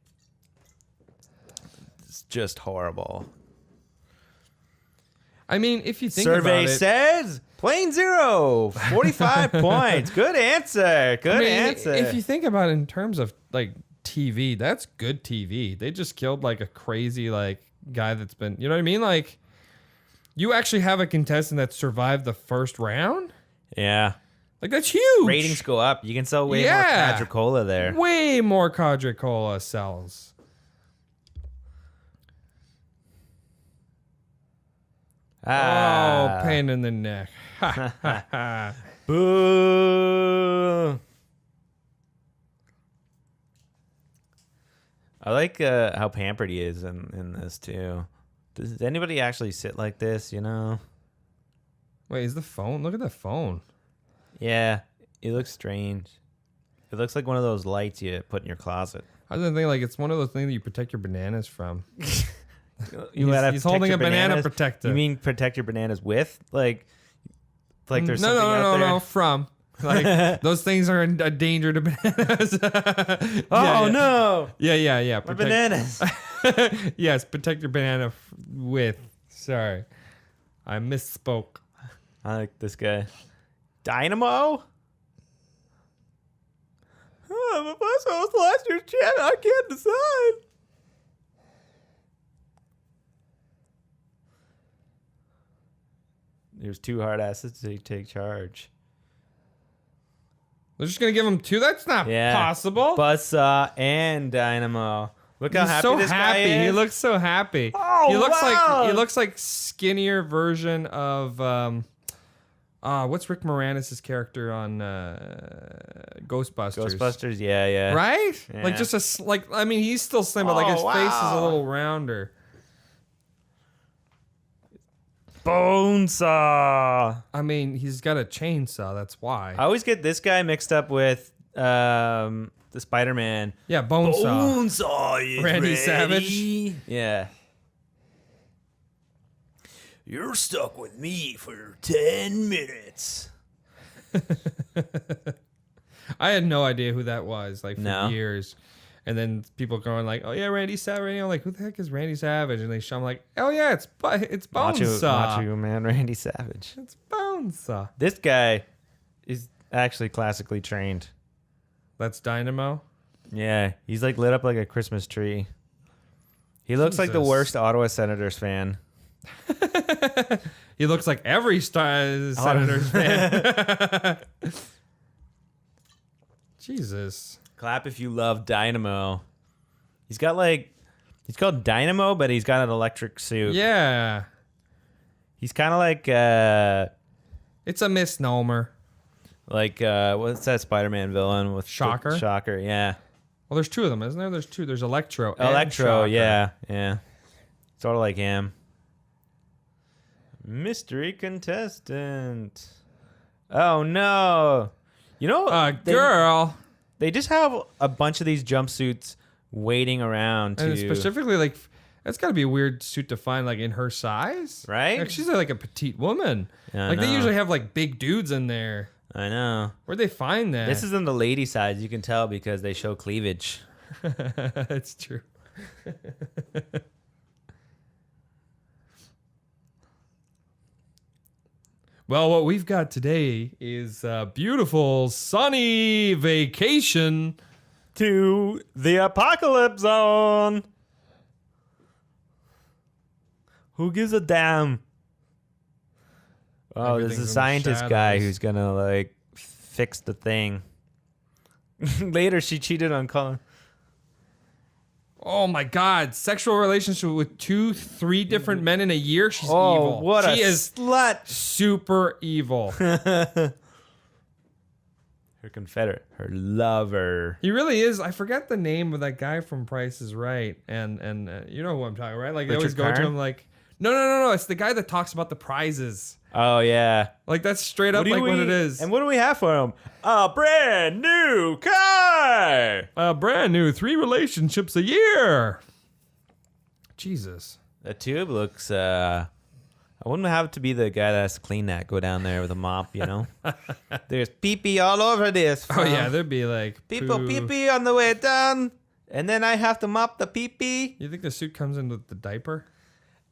It's just horrible. I mean, if you think Survey about it, says Plane Zero, 45 points. Good answer. Good answer. If you think about it in terms of like TV, that's good TV. They just killed like a crazy like guy that's been, you know what I mean? Like, you actually have a contestant that survived the first round. Yeah. Like, that's huge. Ratings go up. You can sell way more Quadricola there. Way more Quadricola sells. Oh, pain in the neck. Boo. I like how pampered he is in this, too. Does anybody actually sit like this, you know? Wait, is the phone? Look at the phone. Yeah, it looks strange. It looks like one of those lights you put in your closet. I was gonna think like it's one of those things that you protect your bananas from. He's holding a banana protector. You mean protect your bananas with? Like there's something out there? No, from. Like, those things are a danger to bananas. No. Yeah. My bananas. Yes, protect your banana with. Sorry. I misspoke. I like this guy. Dynamo? I'm a bus host last year's champ. I can't decide. There's two hard asses to take charge. They're just gonna give him two? That's not possible. Buzzsaw and Dynamo. Look how happy this guy is. He looks so happy. Oh, he looks like skinnier version of what's Rick Moranis' character on Ghostbusters? Ghostbusters, yeah. Right? Yeah. Like just I mean, he's still slim, but like his face is a little rounder. Bonesaw. I mean, he's got a chainsaw. That's why. I always get this guy mixed up with the Spider-Man. Yeah, Bonesaw. Bonesaw is Randy ready. Savage. Yeah. You're stuck with me for 10 minutes. I had no idea who that was, like, for No. years. And then people going like, "Oh yeah, Randy Savage." And I'm like, "Who the heck is Randy Savage?" And they show, I'm like, "Oh yeah, it's Bonesaw. Macho Man Randy Savage. It's Bonesaw." This guy is actually classically trained. That's Dynamo. Yeah, he's like lit up like a Christmas tree. He looks like the Jesus. worst Ottawa Senators fan. He looks like every Senators fan. Jesus. Clap if you love Dynamo. He's called Dynamo, but he's got an electric suit. Yeah. He's kind of like It's a misnomer. What's that Spider-Man villain with Shocker? Shocker, yeah. Well, there's two of them, isn't there? There's two. There's Electro. and Electro, Shocker. yeah. Sort of like him. Mystery contestant. Oh no. You know, girl. They just have a bunch of these jumpsuits waiting around And to specifically, like, that's got to be a weird suit to find, like, in her size. Right? Like, she's like a petite woman. Yeah, I like, they know. usually have, like, big dudes in there. I know. Where'd they find that? This isn't the lady size, you can tell because they show cleavage. It's true. Well, what we've got today is a beautiful sunny vacation. To the apocalypse zone. Who gives a damn? Oh, there's Everything's a in the scientist guy shadows. who's gonna like fix the thing. Later, she cheated on Colin. Oh my God! Sexual relationship with 2-3 different men in a year. She's Oh, evil. what she a is slut! super evil. Her confederate, her lover. He really is. I forget the name of that guy from Price is Right, and you know who I'm talking, right? Like they always Richard go to Karn? him like, no. It's the guy that talks about the prizes. Oh yeah. Like that's straight up like what it is. And what do we have for him? A brand new car. A brand new 3 relationships a year. Jesus. The tube looks. I wouldn't have to be the guy that has to clean that. Go down there with a mop, you know. There's pee pee all over this. Oh yeah, there'd be like People poo. pee pee on the way down. And then I have to mop the pee-pee. You think the suit comes in with the diaper?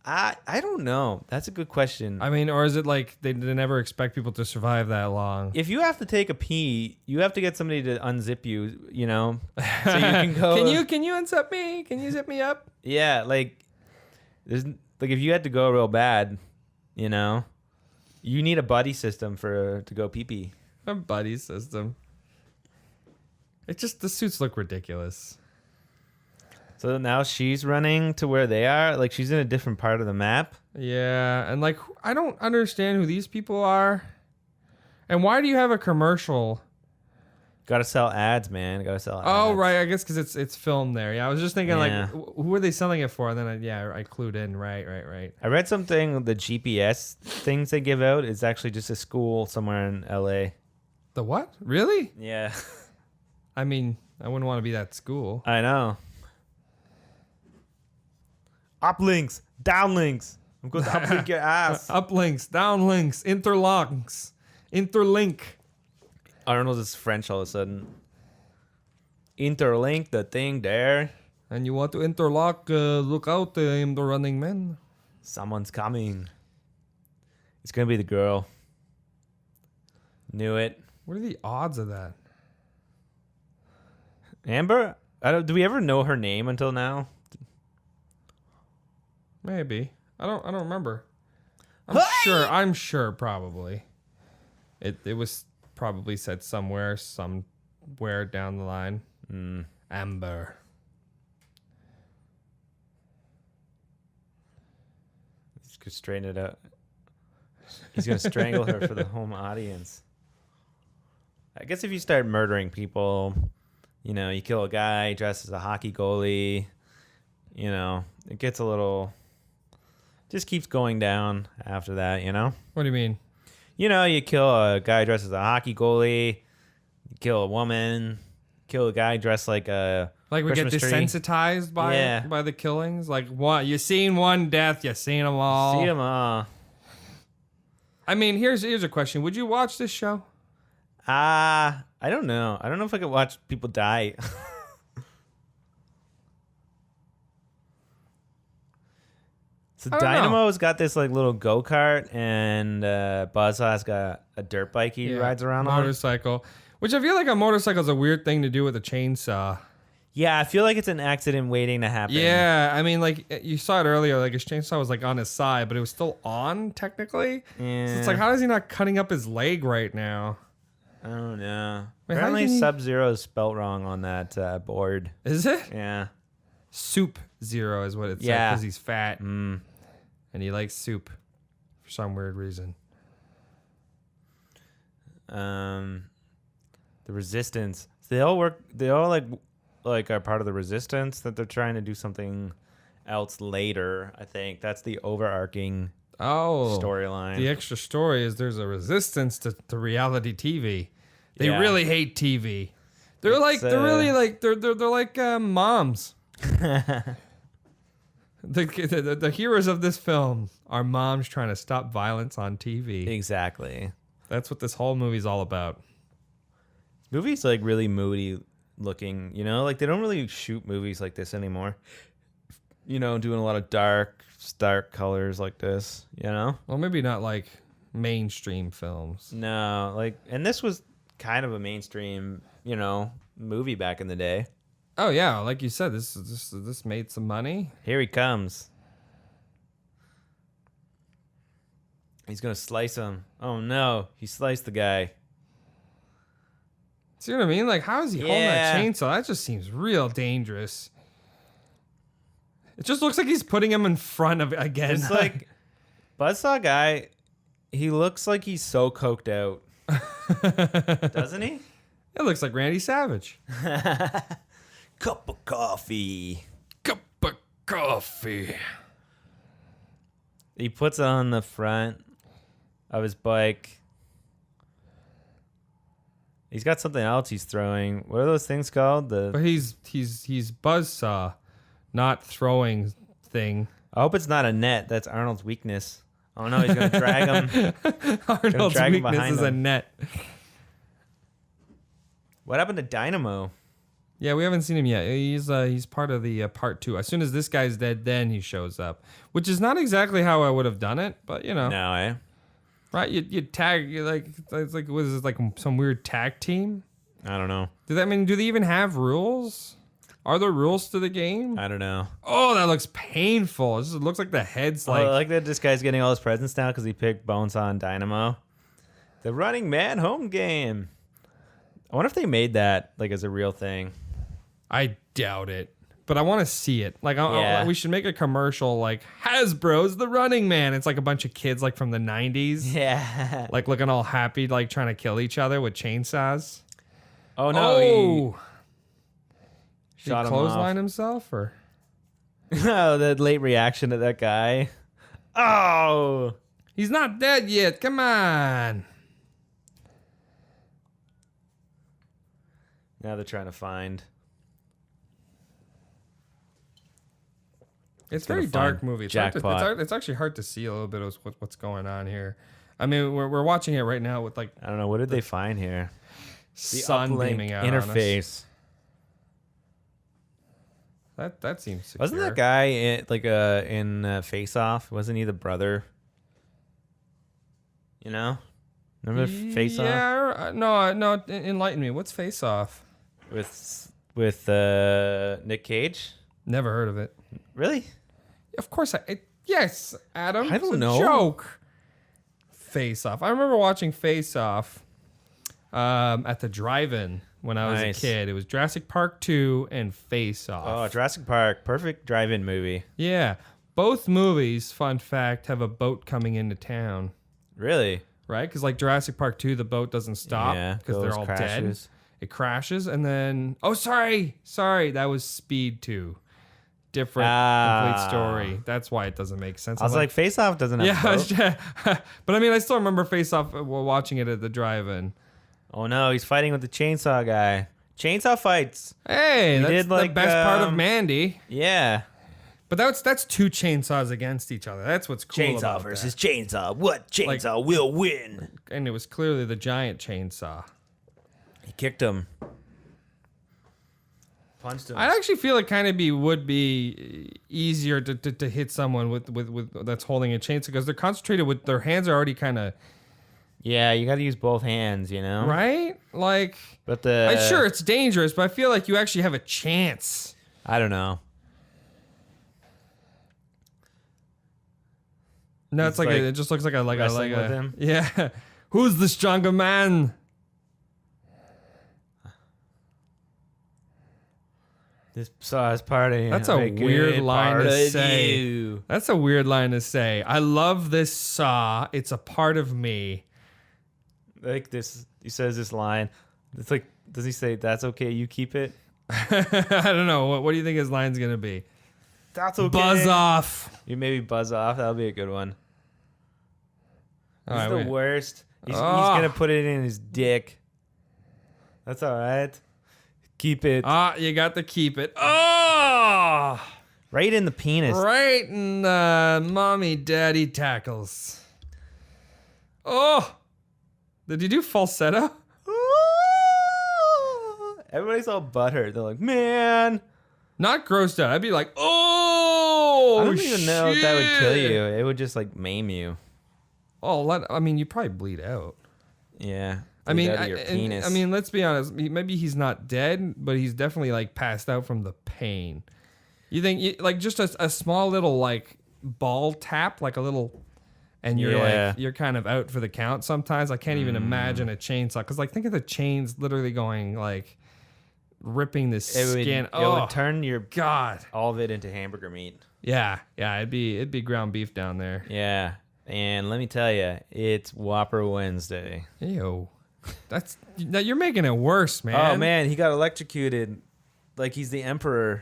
I don't know. That's a good question. I mean, or is it like they never expect people to survive that long? If you have to take a pee, you have to get somebody to unzip you, you know? So you can go. Can you unzip me? Can you zip me up? Yeah, like there's like if you had to go real bad, you know, you need a buddy system to go pee-pee. A buddy system. It just, the suits look ridiculous. So now she's running to where they are. Like she's in a different part of the map. Yeah, and like I don't understand who these people are. And why do you have a commercial? Got to sell ads, man. Got to sell ads. Oh, right. I guess because it's filmed there. Yeah, I was just thinking Yeah. like, who are they selling it for? And then I clued in. Right. I read something. The GPS things they give out is actually just a school somewhere in LA. The what? Really? Yeah, I mean, I wouldn't want to be that school. I know. Uplinks, downlinks. I'm going to uplink your ass. Uplinks, downlinks, interlink. Arnold is French all of a sudden. Interlink the thing there. And you want to interlock, look out, I'm the running man. Someone's coming. It's going to be the girl. Knew it. What are the odds of that? Amber? Do we ever know her name until now? Maybe. I don't remember. I'm sure probably. It was probably said somewhere down the line. Amber. He's going to straighten it out. He's going to strangle her for the home audience. I guess if you start murdering people, you know, you kill a guy dressed as a hockey goalie, you know, it gets a little... just keeps going down after that, you know? What do you mean? You know, you kill a guy dressed as a hockey goalie, you kill a woman, kill a guy dressed like a like we Christmas get tree. desensitized by the killings? Like, what? You seen one death, you seen them all. See him, I mean, here's a question. Would you watch this show? I don't know. I don't know if I could watch people die. So Dynamo's got this like little go-kart, and Buzzsaw's got a dirt bike he rides around on. Motorcycle. Which I feel like a motorcycle is a weird thing to do with a chainsaw. Yeah, I feel like it's an accident waiting to happen. Yeah, I mean, like, you saw it earlier, like, his chainsaw was, like, on his side, but it was still on, technically. Yeah. So it's like, how is he not cutting up his leg right now? I don't know. Wait, Apparently how can Sub-Zero is spelt wrong on that board. Is it? Yeah. Soup Zero is what it said, Yeah. because he's fat. And he likes soup for some weird reason. The Resistance. They all like are part of the Resistance, that they're trying to do something else later, I think. That's the overarching storyline. The extra story is there's a resistance to reality TV. They Yeah. really hate TV. They're they're like moms. The heroes of this film are moms trying to stop violence on TV. Exactly. That's what this whole movie's all about. This movie's like really moody looking, you know? Like they don't really shoot movies like this anymore. You know, doing a lot of dark, stark colors like this, you know? Well, maybe not like mainstream films. No, like, and this was kind of a mainstream, you know, movie back in the day. Oh yeah, like you said, this made some money. Here he comes. He's gonna slice him. Oh no, he sliced the guy. See what I mean? Like, how is he holding that Yeah. chainsaw? That just seems real dangerous. It just looks like he's putting him in front of it again. It's like Buzzsaw guy. He looks like he's so coked out, doesn't he? It looks like Randy Savage. Cup of coffee. Cup of coffee. He puts it on the front of his bike. He's got something else he's throwing. What are those things called? But he's Buzzsaw, not throwing thing. I hope it's not a net. That's Arnold's weakness. Oh no, he's gonna drag him. Arnold's drag him weakness behind is a him. net. What happened to Dynamo? Yeah, we haven't seen him yet. He's part of the part 2. As soon as this guy's dead, then he shows up, which is not exactly how I would have done it, but you know. No, eh? Right? You tag it's like was this like some weird tag team? I don't know. Do they even have rules? Are there rules to the game? I don't know. Oh, that looks painful. It just looks like the head's I like that this guy's getting all his presents now because he picked Bonesaw Dynamo. The Running Man home game. I wonder if they made that like as a real thing. I doubt it, but I want to see it. Like, Yeah. we should make a commercial like Hasbro's The Running Man. It's like a bunch of kids like from the 90s, Yeah. like looking all happy, like trying to kill each other with chainsaws. Oh no. Oh, He shot he him clothesline off. himself, or Oh, the late reaction to that guy. Oh. he's not dead yet. Come on. Now they're trying to find. It's gonna very dark find movie. jackpot. It's actually hard to see a little bit of what's going on here. I mean, we're watching it right now with like I don't know. What did they find here? The sun uplink beaming out on us. interface. That seems secure. Wasn't that guy in Face Off? Wasn't he the brother? You know, remember Face Off Yeah, no. Enlighten me. What's Face Off? with Nick Cage? Never heard of it. Really? Of course, yes, Adam. I It's don't a know. Joke. Face Off. I remember watching Face Off at the drive-in when I was Nice. a kid. It was Jurassic Park 2 and Face Off. Oh, Jurassic Park, perfect drive-in movie. Yeah, both movies. Fun fact: have a boat coming into town. Really? Right? Because like Jurassic Park 2, the boat doesn't stop Yeah, because they're goes, all dead. crashes. It crashes, and then sorry, that was Speed 2. Different complete story. That's why it doesn't make sense. I was like, Face Off doesn't have. yeah, but I mean, I still remember Face Off while watching it at the drive-in. Oh no, he's fighting with the chainsaw guy. Chainsaw fights. Hey, that's did, the like, best part of Mandy. Yeah. But that's two chainsaws against each other. That's what's cool Chainsaw about versus that. chainsaw. What chainsaw will win? And it was clearly the giant chainsaw. He kicked him. Punched him. I actually feel it kind of would be easier to hit someone with that's holding a chainsaw because they're concentrated with their hands are already kind of Yeah, you got to use both hands, you know. right. Like, But the sure it's dangerous, but I feel like you actually have a chance. I don't know. No, it's He's, like, like, it just looks like a wrestling with him? Yeah, who's the stronger man? This saw's party. That's a weird line to say. You. That's a weird line to say. I love this saw. It's a part of me. Like this, he says this line. It's like, does he say that's okay? You keep it. I don't know. What do you think his line's gonna be? That's okay. Buzz off. You maybe buzz off. That'll be a good one. All He's right, the wait. worst. He's Ah. gonna put it in his dick. That's all right. Keep it You got to keep it. Oh, right in the penis. right in the mommy daddy tackles. Oh, did you do falsetto? Everybody's all butthurt. They're like, man. Not grossed out. I'd be like, oh, I don't even know if that would kill shit. you. It would just like maim you. Oh, I mean, you probably bleed out. Yeah. I mean, Out of your penis. let's be honest. Maybe he's not dead, but he's definitely like passed out from the pain. You think like just a small little like ball tap, like a little, and you're Yeah. like you're kind of out for the count. Sometimes I can't even imagine a chainsaw because like think of the chains literally going like ripping the skin. It Oh would turn your God. all of it into hamburger meat. Yeah. It'd be ground beef down there. Yeah. And let me tell you, it's Whopper Wednesday. Ew. Now you're making it worse, man. Oh man, he got electrocuted like he's the emperor.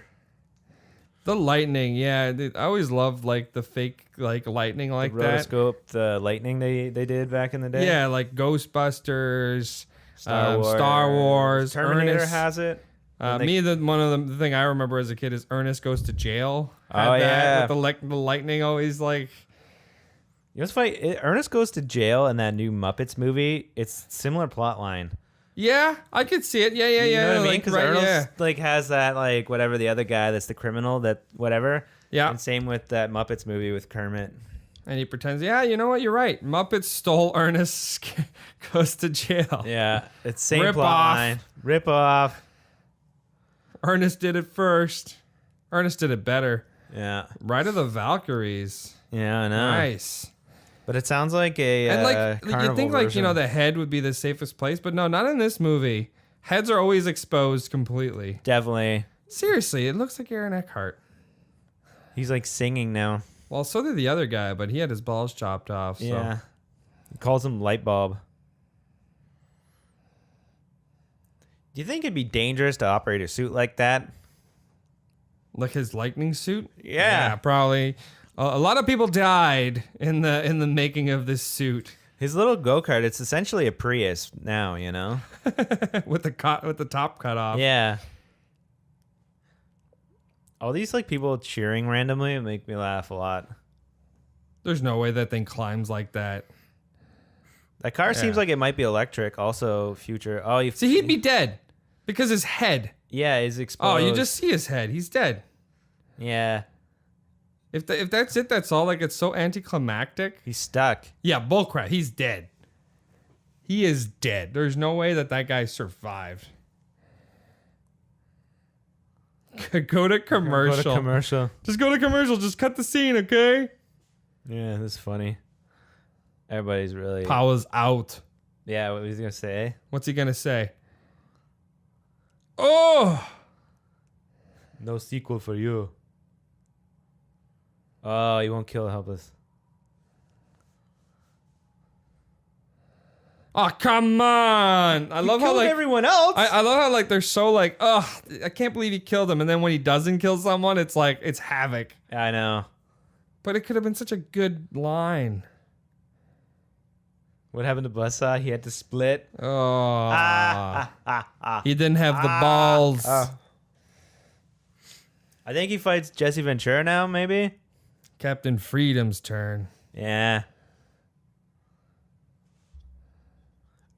The lightning, yeah. Dude, I always loved like the fake like lightning like The that. rotoscope, the lightning they did back in the day. Yeah, like Ghostbusters, Star Wars, Terminator Ernest. has it. And they- The thing I remember as a kid is Ernest Goes to Jail. Had Oh, that yeah. with the lightning always like. You know what's funny? Ernest Goes to Jail in that new Muppets movie. It's similar plot line. Yeah, I could see it. Yeah. You know what I mean? Like, Because right, Arnold's yeah. like has that like whatever the other guy that's the criminal that whatever. Yeah. And same with that Muppets movie with Kermit. And he pretends, yeah, you know what? You're right. Muppets stole Ernest goes to jail. Yeah, it's same Rip plot off. line. Rip off. Ernest did it first. Ernest did it better. Yeah. Ride of the Valkyries. Yeah, I know. Nice. But it sounds like a And like you carnival think like, version. the head would be the safest place, but no, not in this movie. Heads are always exposed completely. Definitely. Seriously, it looks like Aaron Eckhart. He's like singing now. Well, so did the other guy, but he had his balls chopped off. So. Yeah. He calls him Light Bulb. Do you think it'd be dangerous to operate a suit like that? Like his lightning suit? Yeah. Probably. A lot of people died in the making of this suit His little go-kart, it's essentially a Prius now, you know? with the top cut off. Yeah. All these like people cheering randomly make me laugh a lot. There's no way that thing climbs like that. That car seems Yeah. like it might be electric. Also, future. Oh, you See, he'd be dead because his head. Yeah, is exposed. Oh, you just see his head. He's dead. Yeah, If that's it, that's all. Like, it's so anticlimactic. he's stuck. Yeah, bullcrap. He's dead. He is dead. There's no way that guy survived. Go to commercial. Go to commercial. Just go to commercial. Just cut the scene, okay? Yeah, this is funny. Everybody's really. Powers out. Yeah, what was he gonna say? What's he gonna say? Oh! No sequel for you. Oh, he won't kill Helpless. Oh, come on! I love how Killed like everyone else. I love how like they're so like, oh, I can't believe he killed him, and then when he doesn't kill someone, it's like it's havoc. I know. But it could have been such a good line. What happened to Buzzsaw? He had to split. Oh, he didn't have the balls. I think he fights Jesse Ventura now, maybe? Captain Freedom's turn. Yeah.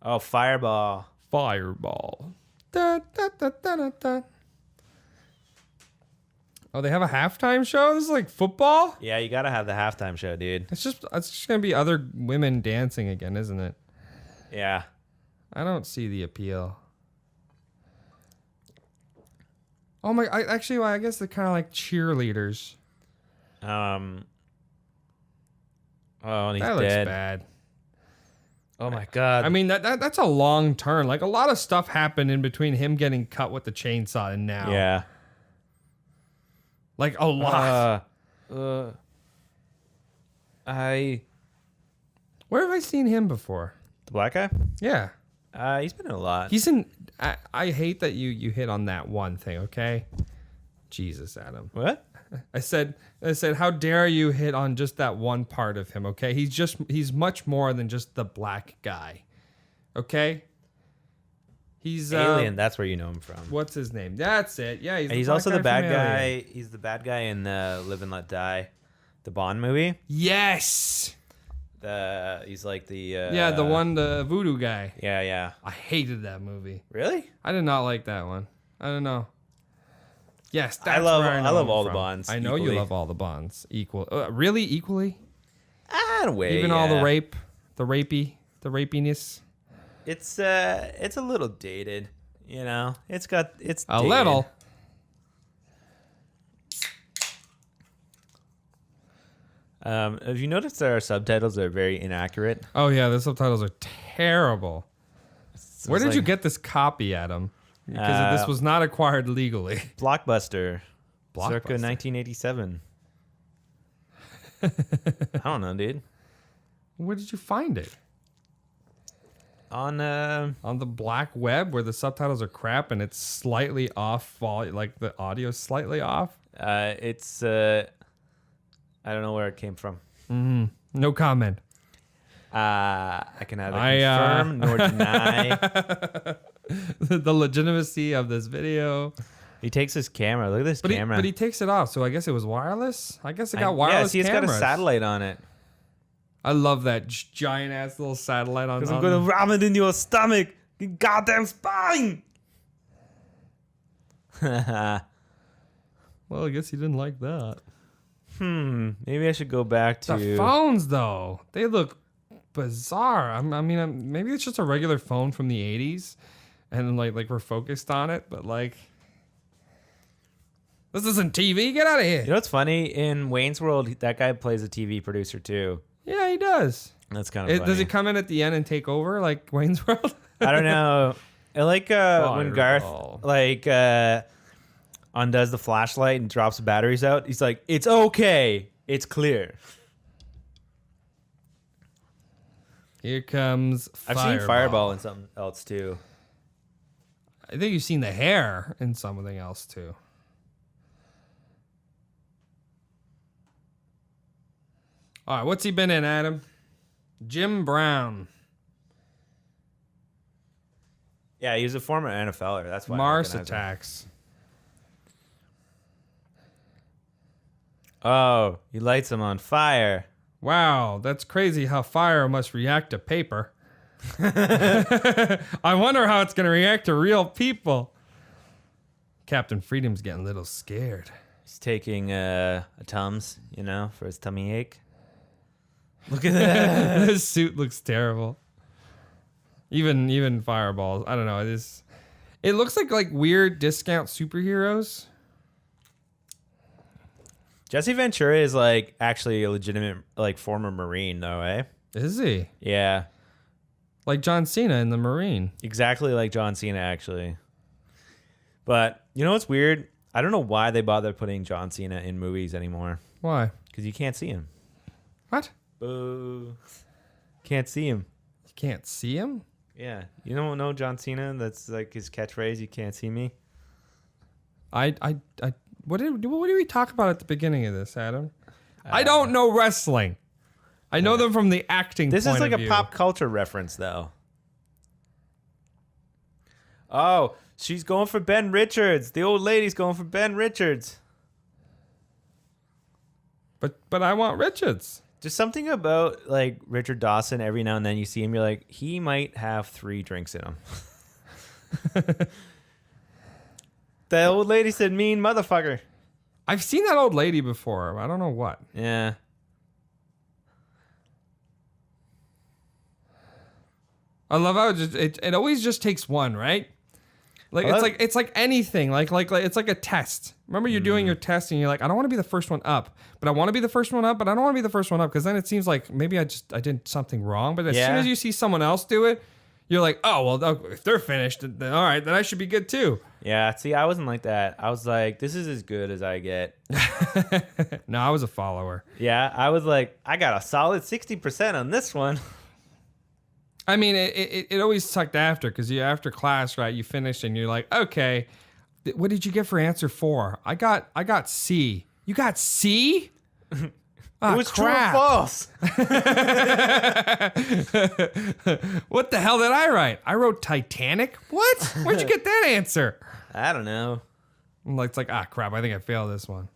Oh, Fireball. Fireball. Da, da, da, da, da, da. Oh, they have a halftime show? This is like football? Yeah, you gotta have the halftime show, dude. It's just gonna be other women dancing again, isn't it? Yeah. I don't see the appeal. Oh my! I guess they're kind of like cheerleaders. Oh, and he's That looks dead. bad. Oh my god. I mean, that's a long turn. Like a lot of stuff happened in between him getting cut with the chainsaw and now. yeah. Like a lot. Where Where have I seen him before? the black guy? Yeah. He's been in a lot. He's in. I hate that you hit on that one thing. Okay. Jesus, Adam. What? I said, how dare you hit on just that one part of him? Okay. He's much more than just the black guy. Okay. He's Alien. That's where you know him from. What's his name? That's it. Yeah. He's black also the guy bad from Alien. guy. He's the bad guy in Live and Let Die, the Bond movie. Yes. He's like the Yeah, the voodoo guy. Yeah, yeah. I hated that movie. Really? I did not like that one. I don't know. Yes, I that's love where know all him the from. Bonds I know equally. you love all the Bonds equal. Really, equally? In a way. Even all the yeah. rape, the rapiness. It's a little dated, you know. It's A dated. little. Have you noticed our subtitles are very inaccurate? Oh yeah, the subtitles are terrible. Where did it's you like- get this copy, Adam? Because this was not acquired legally. Blockbuster. Circa Blockbuster. 1987. I don't know, dude. Where did you find it? On On the black web where the subtitles are crap and it's slightly off, like the audio's slightly off? it's I don't know where it came from. No comment. I can neither confirm nor deny. The legitimacy of this video. He takes his camera. Look at this camera. But he takes it off, so I guess it was wireless. I guess it got wireless Yeah, see, it's cameras. got a satellite on it. I love that giant ass little satellite on. Because I'm going to ram it in your stomach. You goddamn spine! Well, I guess he didn't like that. Maybe I should go back to... The phones, though, they look bizarre. I mean, maybe it's just a regular phone from the 80s, and like we're focused on it, but like, this isn't TV. Get out of here. You know what's funny? In Wayne's World, that guy plays a TV producer too. Yeah, he does. That's kind of funny. Does he come in at the end and take over like Wayne's World? I don't know. I like when Garth Fireball. like undoes the flashlight and drops the batteries out. He's like, "It's okay. It's clear." Here comes I've Fireball. seen Fireball in something else too. I think you've seen the hair in something else too. All right, what's he been in, Adam? Jim Brown. Yeah, he was a former NFLer. That's why I Mars recognize him. Attacks. Oh, he lights them on fire. Wow, that's crazy how fire must react to paper. I wonder how it's going to react to real people. Captain Freedom's getting a little scared. He's taking a Tums, for his tummy ache. Look at that. This suit looks terrible. Even Fireballs. I don't know. It looks like weird discount superheroes. Jesse Ventura is like actually a legitimate like former Marine though, eh? Is he? Yeah. Like John Cena in the Marine. Exactly like John Cena actually. But you know what's weird? I don't know why they bother putting John Cena in movies anymore. Why? Because you can't see him. What? Boo. Can't see him. You can't see him? Yeah. You don't know John Cena? That's like his catchphrase, you can't see me. What did we talk about at the beginning of this, Adam? I don't know wrestling. I know them from the acting This point is like of a view. pop culture reference, though. Oh, she's going for Ben Richards. The old lady's going for Ben Richards. But I want Richards. Just something about like Richard Dawson. Every now and then you see him, you're like, he might have 3 drinks in him. The old lady said, "Mean motherfucker." I've seen that old lady before. I don't know what. Yeah. I love how it always just takes one, right? Like Well, it's like anything. Like it's like a test. Remember you're doing your test and you're like, I don't want to be the first one up, but I want to be the first one up, but I don't want to be the first one up because then it seems like maybe I did something wrong. But as soon as you see someone else do it, you're like, oh well, if they're finished, then all right, then I should be good too. Yeah. See, I wasn't like that. I was like, this is as good as I get. No, I was a follower. Yeah. I was like, I got a solid 60% on this one. I mean, it always sucked after because you after class, right? You finish and you're like, okay, what did you get for answer 4? I got C. You got C? It was true or false. What the hell did I write? I wrote Titanic. What? Where'd you get that answer? I don't know. It's like, crap, I think I failed this one.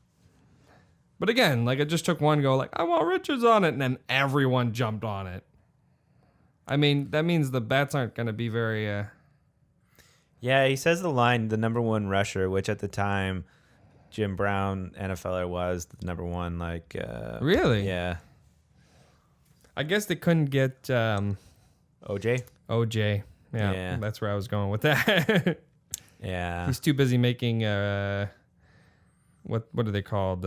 But again, like it just took one go, like, I want Richards on it, and then everyone jumped on it. I mean, that means the bets aren't going to be very... Yeah, he says the line, the number 1 rusher, which at the time, Jim Brown, NFLer, was the number 1, like... Really? Yeah. I guess they couldn't get... OJ? OJ. Yeah, that's where I was going with that. Yeah. He's too busy making... what are they called?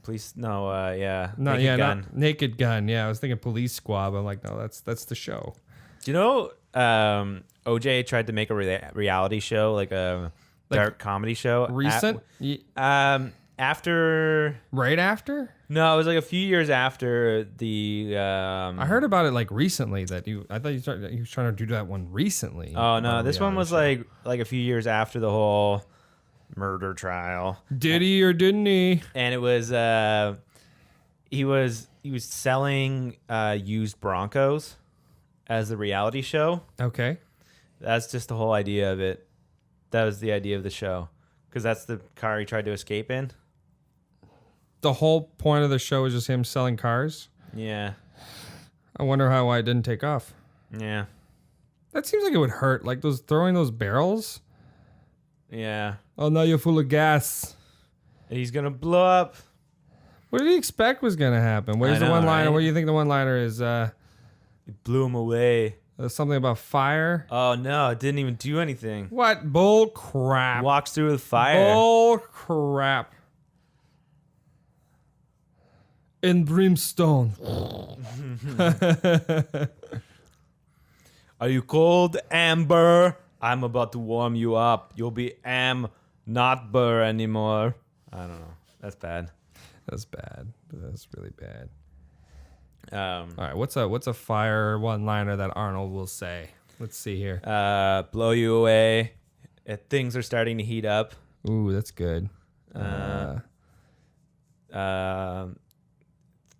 Police... No, yeah. Naked Gun. Not Naked Gun. Yeah, I was thinking Police Squad, but I'm like, no, that's the show. Do you know OJ tried to make a reality show, like a dark comedy show? Recent? After... Right after? No, it was like a few years after the... I heard about it like recently that I thought he was trying to do that one recently. Oh, no, this one was reality like a few years after the whole murder trial. Did he or didn't he? And it was he was selling used Broncos as the reality show. Okay. That's just the whole idea of it. That was the idea of the show because that's the car he tried to escape in. The whole point of the show is just him selling cars. Yeah. I wonder why it didn't take off. Yeah. That seems like it would hurt. Like throwing those barrels. Yeah. Oh, now you're full of gas. He's gonna blow up. What did he expect was gonna happen? Where's the one-liner? Right? What do you think the one-liner is? It blew him away. Something about fire? Oh no, it didn't even do anything. What? Bull crap. Walks through with fire. Bull crap. In brimstone. Are you cold, Amber? I'm about to warm you up. You'll be not Burr anymore. I don't know. That's bad. That's bad. That's really bad. All right, what's a fire one-liner that Arnold will say? Let's see here. Blow you away. Things are starting to heat up. Ooh, that's good.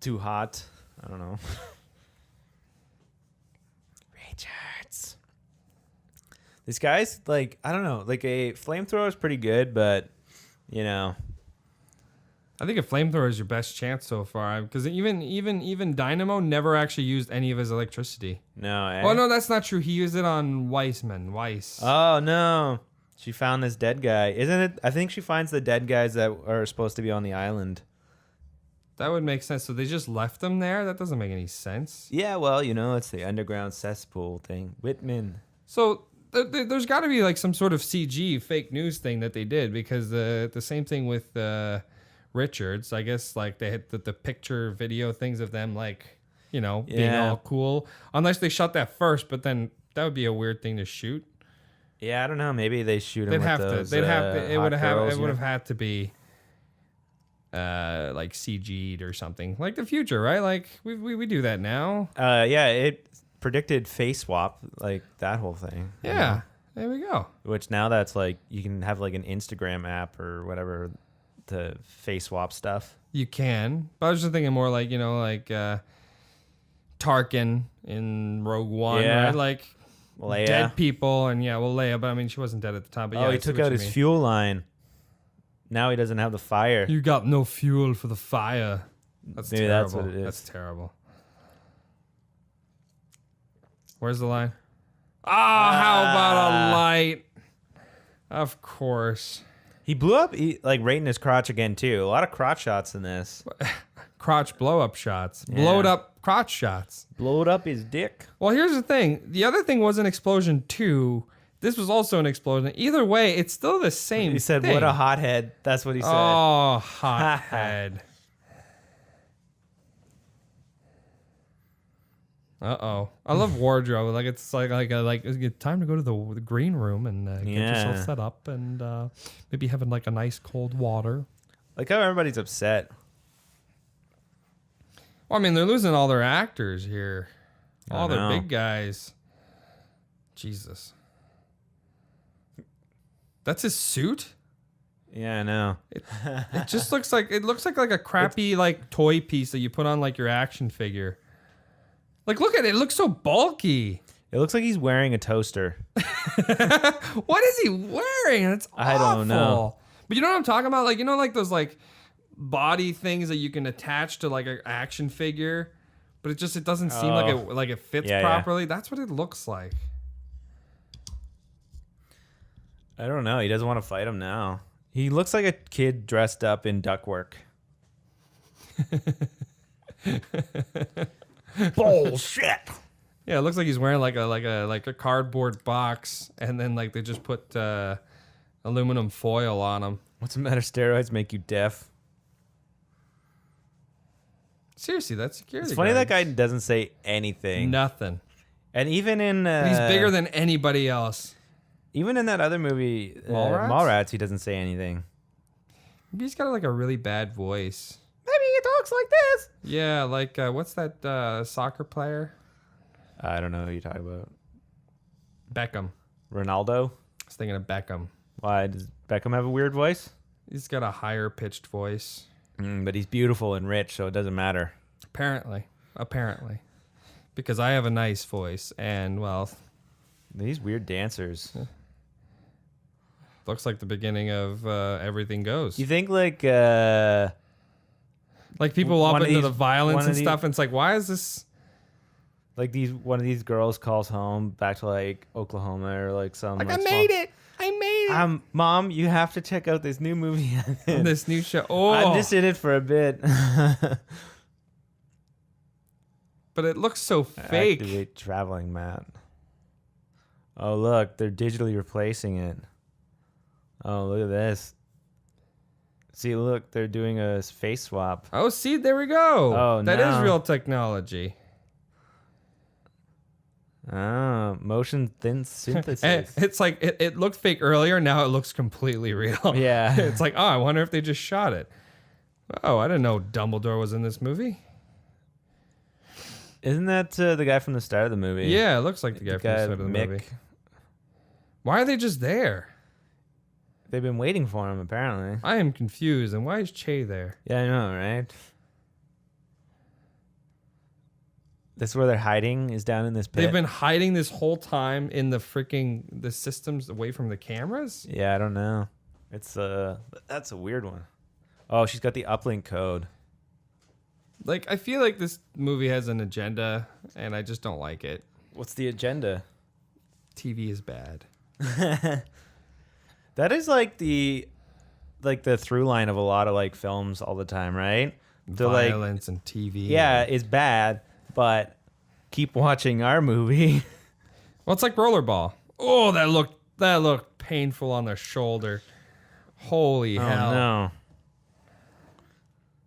Too hot. I don't know. Richards. This guy's like, I don't know, like a flamethrower is pretty good, but you know. I think a flamethrower is your best chance so far, because even Dynamo never actually used any of his electricity. No, eh? Well, no, that's not true. He used it on Weiss. Oh no, she found this dead guy. Isn't it? I think she finds the dead guys that are supposed to be on the island. That would make sense. So they just left them there? That doesn't make any sense. Yeah, well, you know, it's the underground cesspool thing. Whitman. So there's got to be like some sort of CG fake news thing that they did, because the same thing with Richards. I guess like they had the picture video things of them like, you know, being all cool. Unless they shot that first, but then that would be a weird thing to shoot. Yeah, I don't know. Maybe they shoot They'd him have with to. those, They'd have to. It would have know? had to be like CG'd or something, like the future, right? Like we do that now. Yeah, it predicted face swap, like that whole thing. Yeah, there we go. Which now that's like you can have like an Instagram app or whatever to face swap stuff. You can, but I was just thinking more like, you know, like Tarkin in Rogue One, right? Like Leia. Dead people, and Leia, but I mean she wasn't dead at the time. But yeah, he took out his fuel line. Now he doesn't have the fire. You got no fuel for the fire. That's Maybe terrible. that's what it is. That's terrible. Where's the line? How about a light? Of course. He blew up like right in his crotch again too. A lot of crotch shots in this. Crotch blow up shots. Yeah. Blowed up crotch shots. Blowed up his dick. Well, here's the thing. The other thing was an explosion too. This was also an explosion. Either way, it's still the same He said, thing. "What a hothead." That's what he said. Oh, hothead. Uh-oh. I love wardrobe. Like it's it's time to go to the green room and get yourself set up and maybe having like a nice cold water. Like how everybody's upset. Well, I mean, they're losing all their actors here. All their big guys. Jesus. That's his suit? Yeah, I know. It just looks like a crappy like toy piece that you put on like your action figure. Like, look at it. It looks so bulky. It looks like he's wearing a toaster. What is he wearing? It's awful. I don't know. But you know what I'm talking about? Like, you know, like those like body things that you can attach to like an action figure, but it doesn't seem like it fits properly. Yeah. That's what it looks like. I don't know. He doesn't want to fight him now. He looks like a kid dressed up in ductwork. Bullshit. Yeah, it looks like he's wearing like a cardboard box, and then like they just put aluminum foil on him. What's the matter? Steroids make you deaf. Seriously, that's security. It's funny guard. that guy doesn't say anything. Nothing. And even in he's bigger than anybody else. Even in that other movie, Mallrats, he doesn't say anything. Maybe he's got like a really bad voice. Maybe he talks like this. Yeah, like what's that soccer player? I don't know who you're talking about. Beckham. Ronaldo? I was thinking of Beckham. Why? Does Beckham have a weird voice? He's got a higher pitched voice. But he's beautiful and rich, so it doesn't matter. Apparently. Because I have a nice voice, and well... These weird dancers. Looks like the beginning of Everything Goes. You think like people up into the violence and stuff, and it's like, why is this... Like one of these girls calls home back to like Oklahoma or like some. Like, like, I made it. Mom, you have to check out this new movie. This new show. Oh, I'm just in it for a bit. but it looks so fake. Activate traveling mat. Oh, look, they're digitally replacing it. Oh, look at this. See, look, they're doing a face swap. Oh, see, there we go. Oh, that is no. real technology. Oh, motion synthesis. It's like it looked fake earlier. Now it looks completely real. Yeah. It's like, oh, I wonder if they just shot it. Oh, I didn't know Dumbledore was in this movie. Isn't that the guy from the start of the movie? Yeah, it looks like the guy from the start of the Mick. movie. Why are they just there? They've been waiting for him, apparently. I am confused. And why is Che there? Yeah, I know, right? That's where they're hiding, is down in this pit. They've been hiding this whole time in the systems away from the cameras? Yeah, I don't know. It's that's a weird one. Oh, she's got the uplink code. Like, I feel like this movie has an agenda, and I just don't like it. What's the agenda? TV is bad. That is like the through line of a lot of like films all the time, right? So like, Violence and TV. yeah, it's bad, but keep watching our movie. Well, it's like Rollerball. Oh, that looked painful on the shoulder. Holy hell. Oh no.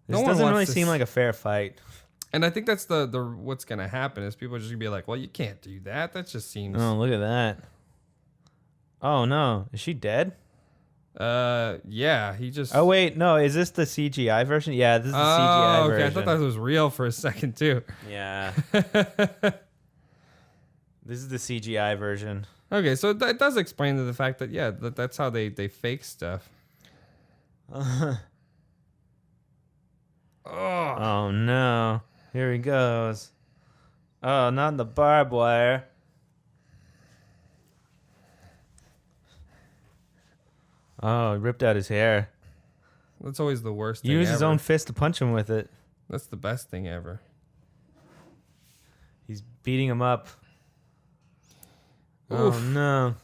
This No one doesn't wants really to seem like a fair fight. And I think that's the what's gonna happen is people are just gonna be like, well, you can't do that. That just seems. Oh, look at that. Oh no, is she dead? Yeah, he just. Oh wait, no, is this the CGI version? Yeah, this is the CGI okay. version. I thought that was real for a second too. Yeah. This is the CGI version. Okay, so that does explain the fact that that's how they fake stuff. Oh no. Here he goes. Oh, not the barbed wire. Oh, he ripped out his hair. That's always the worst thing He used his ever. own fist to punch him with it. That's the best thing ever. He's beating him up. Oof. Oh no.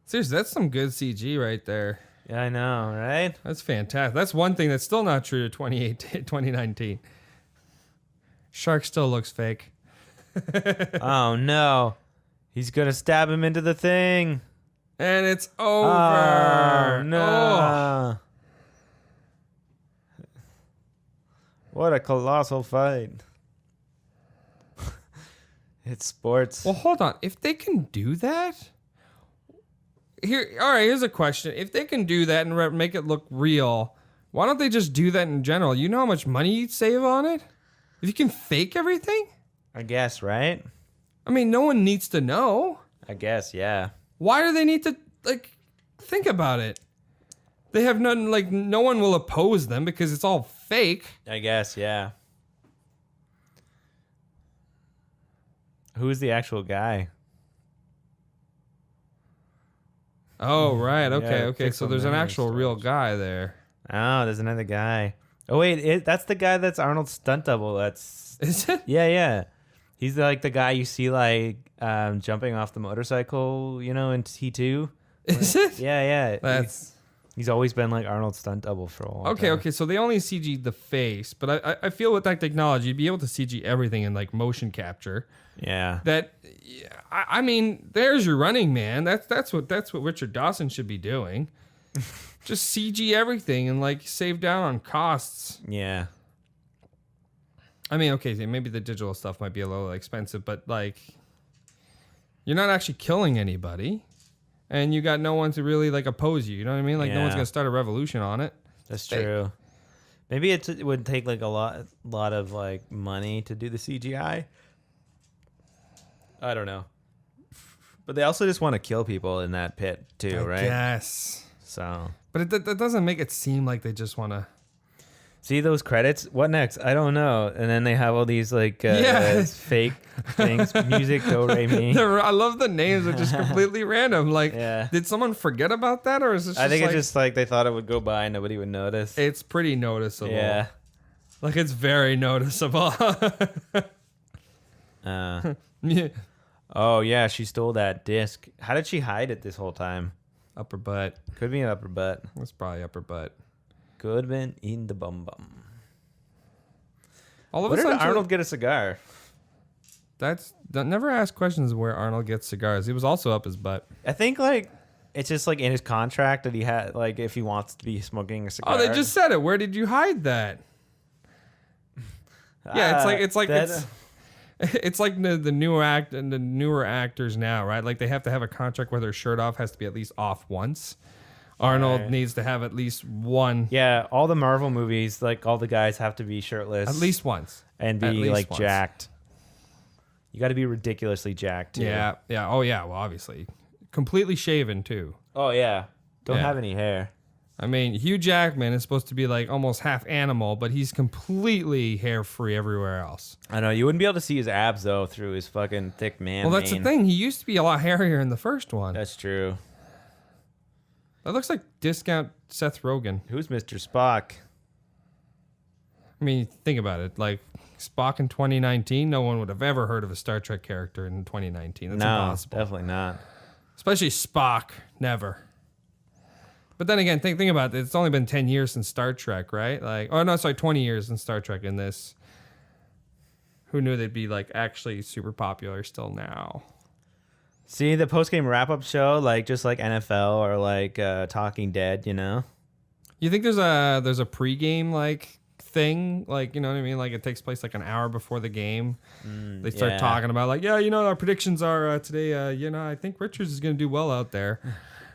Seriously, that's some good CG right there. Yeah, I know, right? That's fantastic. That's one thing that's still not true to 2019. Shark still looks fake. Oh no. He's gonna stab him into the thing. And it's over. Oh no. Oh. What a colossal fight. It's sports. Well, hold on. If they can do that, here's a question. If they can do that and make it look real, why don't they just do that in general? You know how much money you'd save on it? If you can fake everything? I guess, right? I mean, no one needs to know. I guess, yeah. Why do they need to, think about it? They have none, no one will oppose them because it's all fake. I guess, yeah. Who's the actual guy? Oh, right. Okay. Yeah, So pixel there's an memory actual real storage. guy there. Oh, there's another guy. Oh wait, that's the guy that's Arnold's stunt double. That's Is it? yeah. He's like the guy you see jumping off the motorcycle, in T2. Is it? Yeah. That's He's always been like Arnold's stunt double for a while. okay. So they only CG'd the face, but I feel with that technology, you'd be able to CG everything in motion capture. Yeah. That, I mean, there's your Running Man. That's what Richard Dawson should be doing. Just CG everything and save down on costs. Yeah. I mean, okay, maybe the digital stuff might be a little expensive, but you're not actually killing anybody, and you got no one to really oppose you. You know what I mean? No one's Yeah. gonna start a revolution on it. That's fake. true. Maybe it would take a lot of money to do the CGI. I don't know. But they also just want to kill people in that pit too, right? Yes. So But that doesn't make it seem like they just want to. see those credits? What next? I don't know. And then they have all these Yeah. fake things, music, do re mi. I love the names are just completely random. Yeah. Did someone forget about that, or is this? I think just it's just they thought it would go by and nobody would notice. It's pretty noticeable. Yeah. It's very noticeable. Yeah. Oh, yeah, she stole that disc. How did she hide it this whole time? Upper butt. Could be an upper butt. That's probably upper butt. Could have been in the bum bum. All of Where a did sudden, Arnold get a cigar? never ask questions of where Arnold gets cigars. He was also up his butt. I think, like, it's just, like, in his contract that he had, like, if he wants to be smoking a cigar. Oh, they just said it. Where did you hide that? Yeah, it's like the newer actors now, right? Like they have to have a contract where their shirt off has to be at least off once. Arnold needs to have at least one. Yeah, all the Marvel movies, like, all the guys have to be shirtless. At least once. And be, like, jacked. You got to be ridiculously jacked, too. Yeah. Oh, yeah. Well, obviously. Completely shaven, too. Oh, yeah. Don't Yeah. have any hair. I mean, Hugh Jackman is supposed to be, like, almost half animal, but he's completely hair-free everywhere else. I know. You wouldn't be able to see his abs, though, through his fucking thick man Well, that's the mane. thing. He used to be a lot hairier in the first one. That's true. That looks like discount Seth Rogen. Who's Mr. Spock? I mean, think about it. Like, Spock in 2019, no one would have ever heard of a Star Trek character in 2019. That's No, impossible. definitely not. Especially Spock. Never. But then again, think about it. It's only been 10 years since Star Trek, right? Like, oh, no, sorry, 20 years since Star Trek in this. Who knew they'd be, like, actually super popular still now? See, the post-game wrap-up show, like, just like NFL or, like, Talking Dead, you know? You think there's a pregame, like, thing? Like, you know what I mean? Like, it takes place, like, an hour before the game. They start yeah. talking about, like, yeah, you know, our predictions are today, you know, I think Richards is going to do well out there.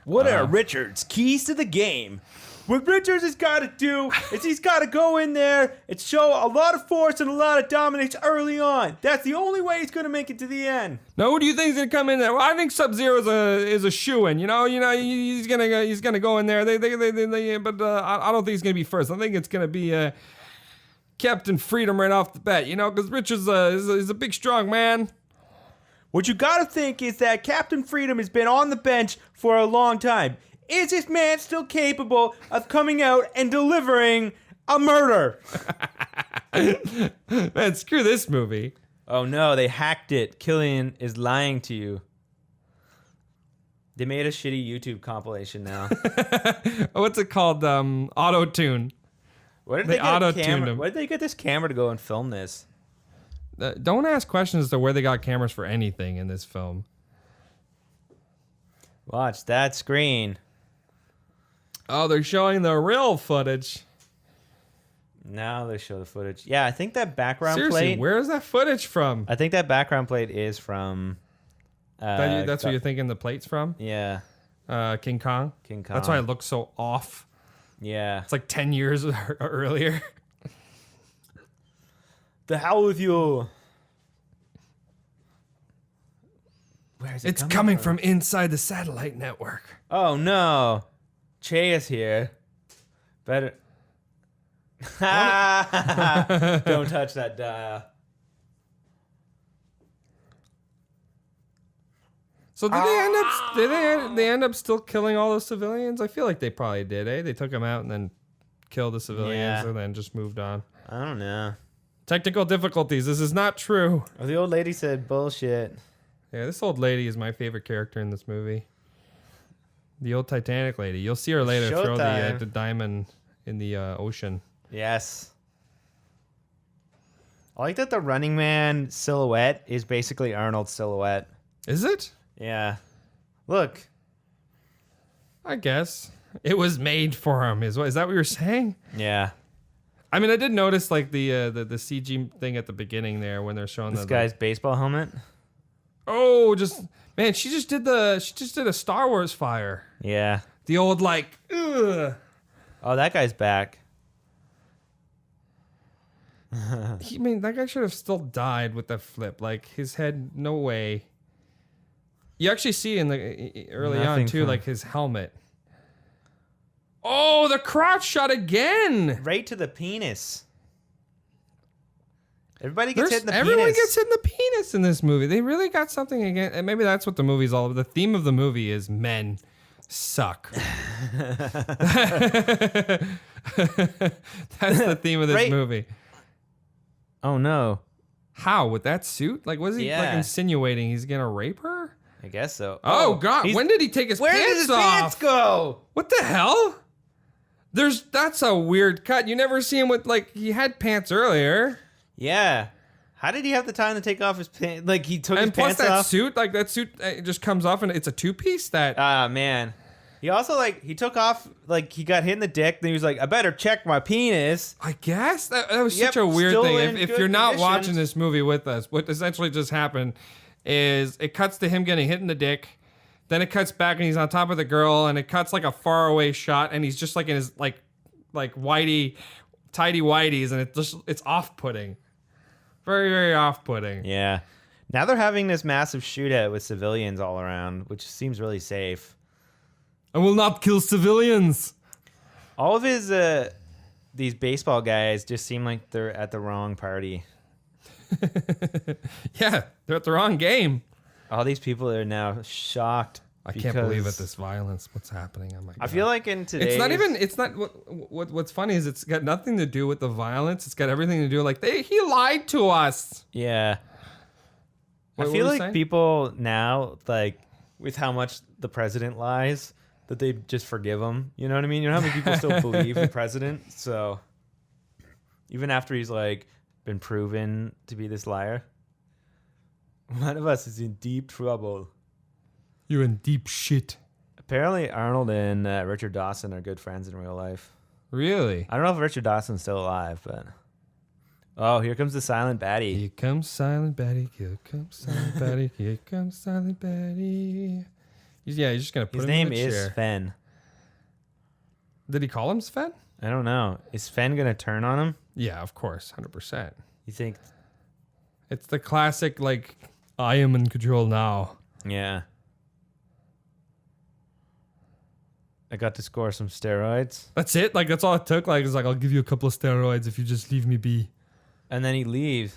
What are Richards' keys to the game? What Richards has got to do is he's got to go in there and show a lot of force and a lot of dominance early on. That's the only way he's going to make it to the end. Now, who do you think is gonna come in there? Well, I think Sub-Zero is a shoo-in. You know, he's gonna go in there. But I don't think he's gonna be first. I think it's gonna be Captain Freedom right off the bat. You know, because Richards is a big, strong man. What you got to think is that Captain Freedom has been on the bench for a long time. Is this man still capable of coming out and delivering a murder? Man, screw this movie. Oh no, they hacked it. Killian is lying to you. They made a shitty YouTube compilation now. What's it called? Auto-tune. Where did They they get a auto-tuned camera? him. Where did they get this camera to go and film this? Don't ask questions as to where they got cameras for anything in this film. Watch that screen. Oh, they're showing the real footage. Now they show the footage. Yeah, I think that background Seriously, plate. where is that footage from? I think that background plate is from. That's what you're thinking the plate's from? Yeah, King Kong? King Kong. That's why it looks so off. yeah. It's like 10 years earlier. The hell with you. Where is it It's coming from inside the satellite network. Oh no, Che is here. Better. Don't touch that dial. So did they end up still killing all those civilians? I feel like they probably did, eh? They took them out and then killed the civilians Yeah. and then just moved on. I don't know. Technical difficulties. This is not true. Oh, the old lady said bullshit. Yeah, this old lady is my favorite character in this movie. The old Titanic lady. You'll see her later throw Showtime. the diamond in the ocean. Yes. I like that the Running Man silhouette is basically Arnold's silhouette. Is it? Yeah. Look. I guess. It was made for him. Is that what you're saying? Yeah. I mean, I did notice like the CG thing at the beginning there when they're showing This guy's baseball helmet. Oh, man, she just did a Star Wars fire. Yeah. The old like, ugh. Oh, that guy's back. That guy should have still died with that flip. Like his head, no way. You actually see in the early on Nothing too, from- like his helmet. Oh, the crotch shot again. Right to the penis. Everybody gets hit in the Everyone penis. gets hit in the penis in this movie. They really got something again. And maybe that's what the movie's all about. The theme of the movie is men suck. That's the theme of this Right. movie. Oh no. How? With that suit? Like, was he like Yeah. insinuating he's gonna rape her? I guess so. Oh, God! When did he take his Where pants did his off? pants go? What the hell? That's a weird cut. You never see him with like he had pants earlier. Yeah. How did he have the time to take off his pants? Like he took his And plus pants that off. suit, like that suit just comes off and it's a two-piece that Ah, man. He also he took off, he got hit in the dick. Then he was like, I better check my penis. I guess that was Yep, such a weird still thing. in If good you're not condition. watching this movie with us, what essentially just happened is it cuts to him getting hit in the dick. Then it cuts back and he's on top of the girl, and it cuts like a faraway shot, and he's just like in his like tidy whities, and it's off-putting. Very, very off-putting. Yeah. Now they're having this massive shootout with civilians all around, which seems really safe. I will not kill civilians. All of his these baseball guys just seem like they're at the wrong party. Yeah, they're at the wrong game. All these people are now shocked. I can't believe because it. This violence. What's happening? Oh my God. I feel like in today's... It's not what's funny is it's got nothing to do with the violence. It's got everything to do he lied to us. Yeah. What I were feel you like saying? people now, with how much the president lies, that they just forgive him. You know what I mean? You know how many people still believe the president? So even after he's been proven to be this liar, one of us is in deep trouble. You're in deep shit. Apparently, Arnold and Richard Dawson are good friends in real life. Really? I don't know if Richard Dawson's still alive, but... Oh, here comes the silent baddie. Here comes Silent Betty. Here comes Silent Betty. Here comes Silent Betty. He's just gonna put His him name in the is chair. Sven. Did he call him Sven? I don't know. Is Sven gonna turn on him? Yeah, of course, 100%. You think? It's the classic I am in control now. Yeah. I got to score some steroids. That's it. That's all it took. It's I'll give you a couple of steroids if you just leave me be. And then he leaves.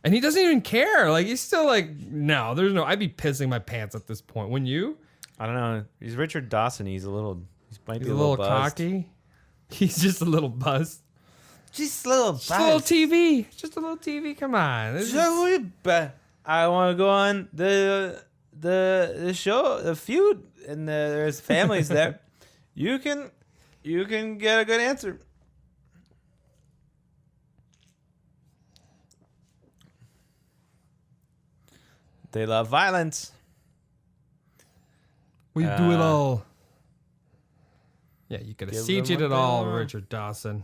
And he doesn't even care. He's still no, there's no. I'd be pissing my pants at this point. Wouldn't you? I don't know. He's Richard Dawson. He might be He's a little buzzed. cocky. He's just a little buzzed. Just a little Just a little TV. Just a little TV. Come on. This is- I want to go on the show, the feud, and there's families there. You can get a good answer. They love violence. We do it all. Yeah, you could have Give them sieged what it they all, want. Richard Dawson.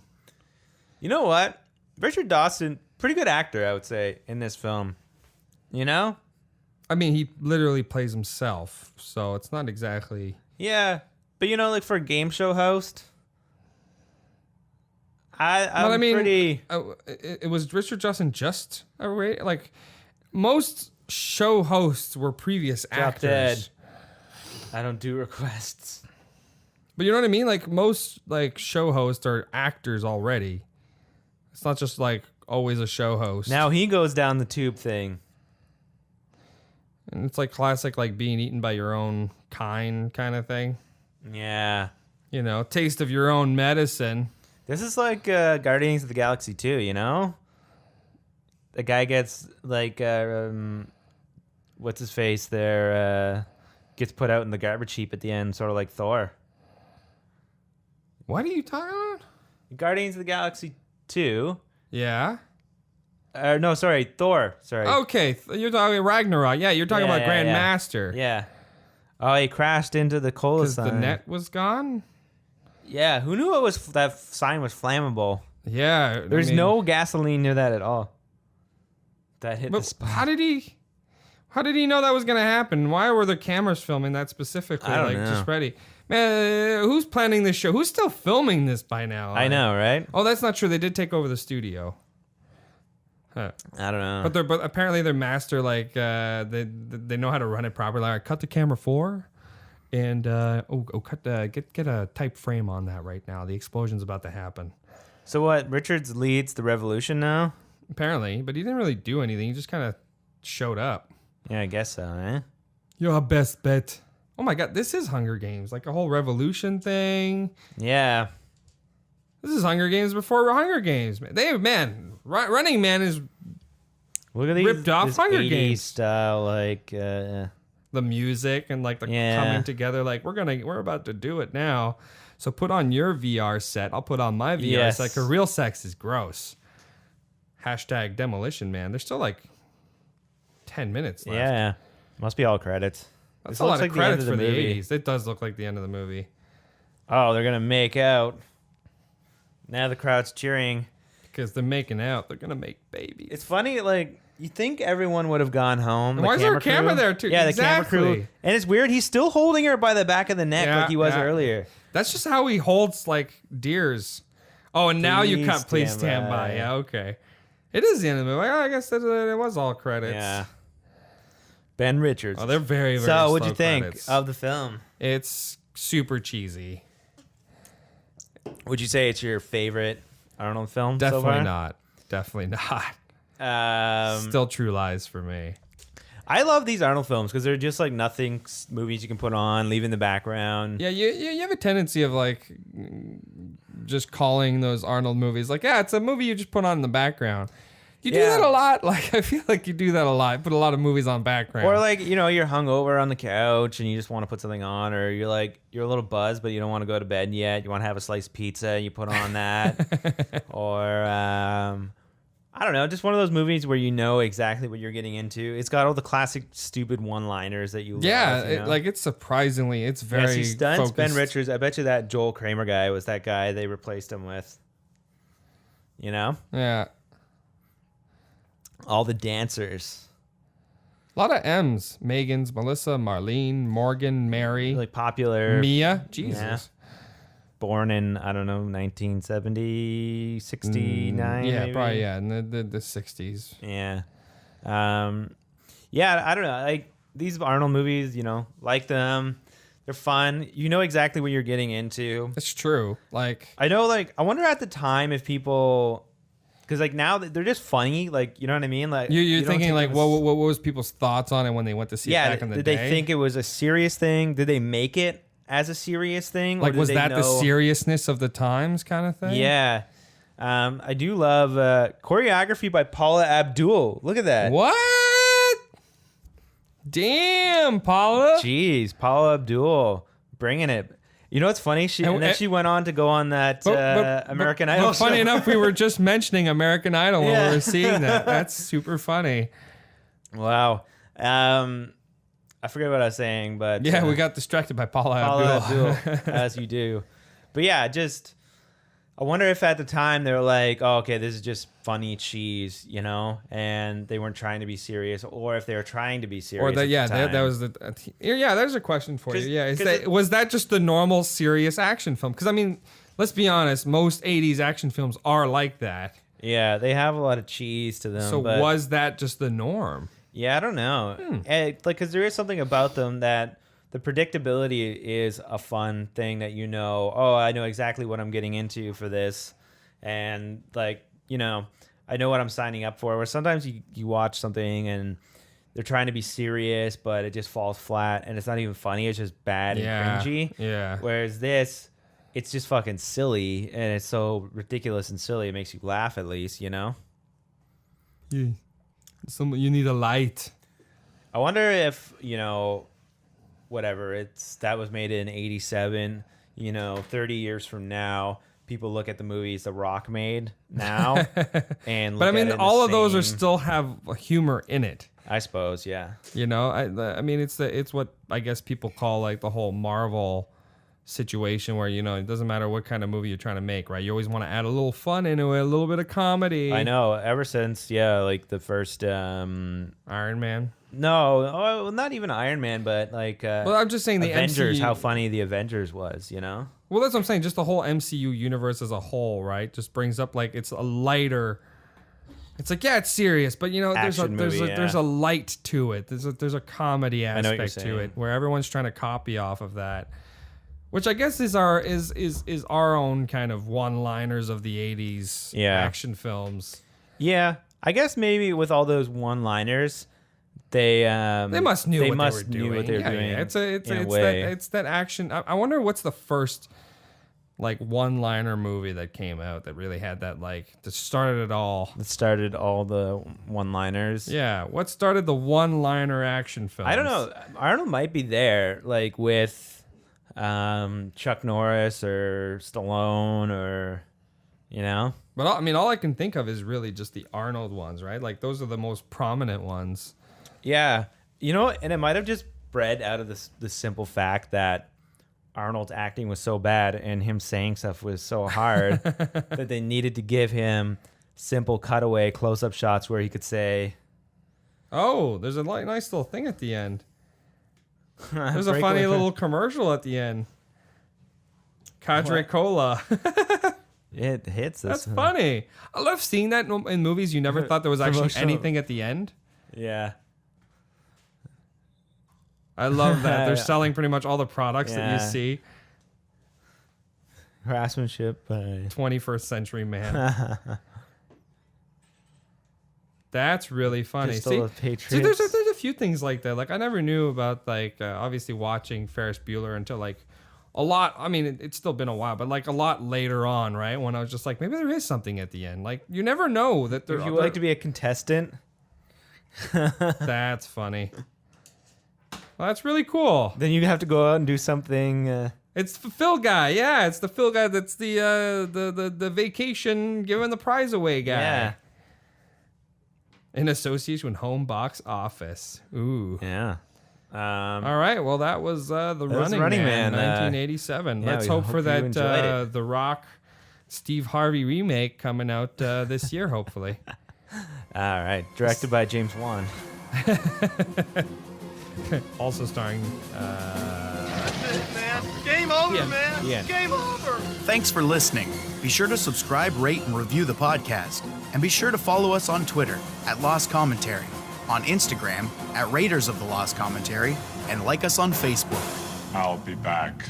You know what? Richard Dawson, pretty good actor, I would say, in this film. You know? I mean, he literally plays himself, so it's not exactly. Yeah. But for a game show host, I'm pretty... It was Richard Dawson just a most show hosts were previous Drop actors. dead. I don't do requests. But you know what I mean? Most show hosts are actors already. It's not just always a show host. Now he goes down the tube thing. And it's classic being eaten by your own kind of thing. Yeah. Taste of your own medicine. This is like Guardians of the Galaxy 2, you know? The guy gets what's his face there? Gets put out in the garbage heap at the end, sort of like Thor. What are you talking about? Guardians of the Galaxy 2. Yeah. No, sorry, Thor. Sorry. Okay, you're talking Ragnarok. Yeah, you're talking about Grandmaster. Yeah. Oh, he crashed into the cola Because sign. the net was gone? Yeah, who knew that sign was flammable? Yeah. There's no gasoline near that at all. That hit the But spot. how did he know that was going to happen? Why were the cameras filming that specifically? I don't know. Just ready. Man, who's planning this show? Who's still filming this by now? I know, right? Oh, that's not true. They did take over the studio. Huh. I don't know. But apparently their master, they know how to run it properly. Cut to camera 4. And get a type frame on that right now. The explosion's about to happen. So what? Richards leads the revolution now? Apparently, but he didn't really do anything. He just kind of showed up. Yeah, I guess so, eh? You're our best bet. Oh my God, this is Hunger Games, a whole revolution thing. Yeah. This is Hunger Games before Hunger Games. Running Man is Look at these ripped off this Hunger 80s Games style, like the music and like the Yeah. coming together. Like we're about to do it now. So put on your VR set. I'll put on my VR Yes. set. 'Cause real sex is gross. Hashtag Demolition Man. There's still like 10 minutes left. yeah, must be all credits. That's This a lot looks of like the end credits of for the movie. 80s. It does look like the end of the movie. Oh, they're gonna make out. Now the crowd's cheering. Because they're making out. They're going to make babies. It's funny, like you think everyone would have gone home. And why is there a camera there, too? Yeah, the camera Exactly. crew. And it's weird. He's still holding her by the back of the neck Yeah, like he was yeah. earlier. That's just how he holds like deers. Oh, and now you Please cut. Please stand stand by. by. Yeah, okay. It is the end of the movie. I guess that it was all credits. Yeah. Ben Richards. Oh, they're very, very So, what'd slow you think credits. of the film? It's super cheesy. Would you say it's your favorite Arnold film? Definitely so far? not. Definitely not. Um, Still True Lies for me. I love these Arnold films because they're just like nothing movies you can put on, leave in the background. Yeah, you have a tendency of like just calling those Arnold movies like, yeah, it's a movie you just put on in the background. You do Yeah. that a lot. Like I feel like you do that a lot. Put a lot of movies on background. Or like, you know, you're hungover on the couch and you just want to put something on, or you're like, you're a little buzzed, but you don't want to go to bed yet. You want to have a sliced pizza, you put on that. Or, I don't know, just one of those movies where you know exactly what you're getting into. It's got all the classic stupid one-liners that you yeah, love. You know? it's surprisingly, it's very Yes, he stunts. Ben focused. Richards. I bet you that Joel Kramer guy was that guy they replaced him with. You know? Yeah. All the dancers. A lot of M's. Megan's, Melissa, Marlene, Morgan, Mary, Really popular. Mia. Jesus. Yeah. Born in, I don't know, 1970, 69. Yeah, maybe? probably, yeah, in the 60s. Yeah. Yeah, I don't know. Like, these Arnold movies, you know, like them. They're fun. You know exactly what you're getting into. That's true. Like, I know, like, I wonder at the time if people... Because, like, now they're just funny. Like, you know what I mean? Like you're you don't thinking, take like, them what as- was people's thoughts on it when they went to see it back in the did day? they think it was a serious thing? Did they make it as a serious thing? Or like, did was they that the know- seriousness of the times kind of thing? Yeah. I do love choreography by Paula Abdul. Look at that. What? Damn, Paula. Jeez, Paula Abdul bringing it. You know what's funny? Then she went on to go on that American Idol But funny show. enough, we were just mentioning American Idol when Yeah. we were seeing that. That's super funny. Wow. I forget what I was saying, but Yeah, we got distracted by Paula Paula Abdul. Abdul, as you do. But yeah, just I wonder if at the time they were like, oh, okay, this is just funny cheese, you know, and they weren't trying to be serious, or if they were trying to be serious. Or that, at yeah, the that time. was the. Yeah, there's a question for you. 'Cause- Yeah, 'cause was that just the normal serious action film? Because I mean, let's be honest, most '80s action films are like that. Yeah, they have a lot of cheese to them. So but was that just the norm? yeah, I don't know. Like, because there is something about them that the predictability is a fun thing that you know. Oh, I know exactly what I'm getting into for this, and like, you know, I know what I'm signing up for. Where sometimes you watch something and they're trying to be serious, but it just falls flat, and it's not even funny. It's just bad Yeah, and cringy. yeah. Whereas this, it's just fucking silly, and it's so ridiculous and silly. It makes you laugh at least, you know. You need a light. I wonder if, you know, whatever, that was made in 87, you know, 30 years from now, people look at the movies The Rock made now and look But I at mean, it in all the of those are same- still have humor in it. I suppose, yeah. You know, I mean, it's what I guess people call like the whole Marvel situation, where you know it doesn't matter what kind of movie you're trying to make, right? You always want to add a little fun into it, a little bit of comedy. I know, ever since, yeah, like the first, Iron Man. no, not even Iron Man, but like Well, I'm just saying the Avengers, MCU how funny the Avengers was, you know? Well, that's what I'm saying. Just the whole MCU universe as a whole, right? Just brings up like it's a lighter. It's like, yeah, it's serious, but you know, Action movie, yeah. there's a light to it. There's a comedy know what you're aspect to saying. it where everyone's trying to copy off of that, which I guess is our own kind of one-liners of the '80s Yeah. action films. Yeah, I guess maybe with all those one-liners, they must knew what must they were knew doing. what they were Yeah, doing. yeah. in a way. It's that action. I wonder what's the first like one-liner movie that came out that really had that that started it all. It started all the one-liners. Yeah, what started the one-liner action films? I don't know. Arnold might be there, like with Chuck Norris or Stallone, or But I mean, all I can think of is really just the Arnold ones, right? Like those are the most prominent ones. Yeah, and it might have just bred out of the simple fact that Arnold's acting was so bad and him saying stuff was so hard that they needed to give him simple cutaway close-up shots where he could say, "Oh, there's a nice little thing at the end. There's a Break funny away from- little commercial at the end. Cadre Cola." It hits us. That's funny. I love seeing that in movies. You never thought there was actually Promotional. anything at the end. Yeah. I love that. They're selling pretty much all the products that you Yeah. see. Harassmentship by 21st century man. That's really funny. Pistol of See, Patriots. there's a few things like that. Like I never knew about obviously watching Ferris Bueller until a lot. I mean, it's still been a while, but a lot later on, right? When I was just like, maybe there is something at the end. Like you never know that there. If you would like to be a contestant, That's funny. Well, that's really cool. then you have to go out and do something. It's the Phil guy. Yeah, it's the Phil guy. That's the vacation giving the prize away guy. Yeah. In association with Home Box Office. Ooh. Yeah. All right. Well, that was the Running, Running Man, Man, 1987. yeah, Let's we hope hope for you that enjoyed it. The Rock Steve Harvey remake coming out this year, hopefully. All right. Directed by James Wan. Also starring. Game over, Yeah. man. Yeah. Game over. Thanks for listening. Be sure to subscribe, rate, and review the podcast. And be sure to follow us on Twitter at Lost Commentary, on Instagram at Raiders of the Lost Commentary, and like us on Facebook. I'll be back.